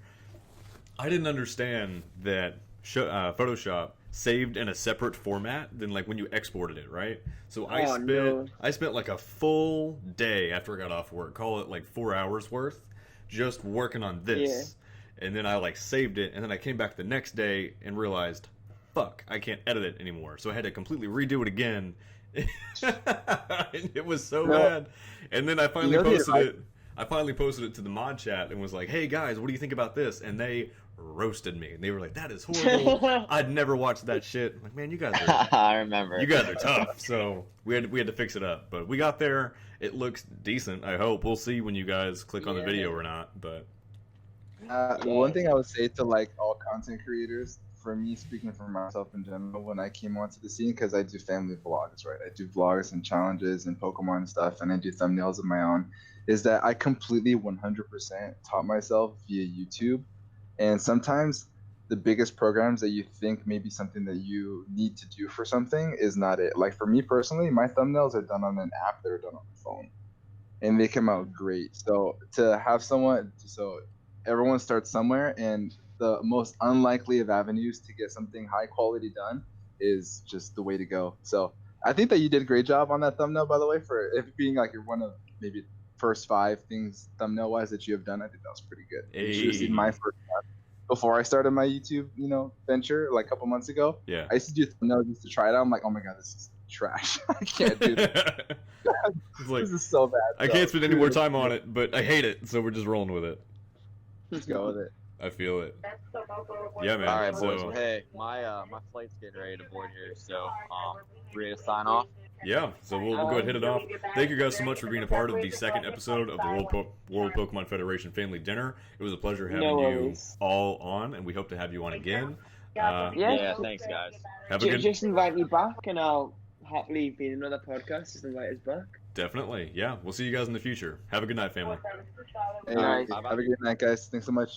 I didn't understand that Photoshop saved in a separate format than like when you exported it, right? So I spent like a full day after I got off work, call it like 4 hours worth, just working on this. And then I like saved it, and then I came back the next day and realized, fuck, I can't edit it anymore. So I had to completely redo it again. And it was so bad. And then I finally posted it to the mod chat and was like, hey guys, what do you think about this? And they roasted me. And they were like, that is horrible. I'd never watched that shit. I'm like, man, you guys are I remember. you guys are tough. So we had to fix it up. But we got there. It looks decent, I hope. We'll see when you guys click on the video or not. But one thing I would say to like all content creators, for me, speaking for myself in general, when I came onto the scene, because I do family vlogs, right? I do vlogs and challenges and Pokemon stuff, and I do thumbnails of my own, is that I completely 100% taught myself via YouTube. And sometimes the biggest programs that you think may be something that you need to do for something is not it. Like for me personally, my thumbnails are done on an app that are done on the phone, and they come out great. So to have everyone starts somewhere, and the most unlikely of avenues to get something high quality done is just the way to go. So I think that you did a great job on that thumbnail, by the way, for it being like you're one of maybe first 5 things thumbnail wise that you have done. I think that was pretty good. You should have seen my first one before I started my YouTube, venture like a couple months ago. yeah. I used to do thumbnails just to try it out. I'm like, oh my god, this is trash. I can't do this. It's like, This is so bad. I can't spend any more time on it, but I hate it, so we're just rolling with it. Let's go with it. I feel it. Yeah, man. All right, So, boys. Well, hey, my flight's getting ready to board here, so ready to sign off. yeah, so we'll go ahead and hit it off. Thank you guys so much for being a part of the second episode of the World Pokemon Federation Family Dinner. It was a pleasure having you all on, and we hope to have you on again. Yeah, thanks, guys. Have a good. Just invite me back, and I'll happily be in another podcast. Just invite us back. Definitely, yeah. We'll see you guys in the future. Have a good night, family. Hey, All right, have a good night, guys. Thanks so much.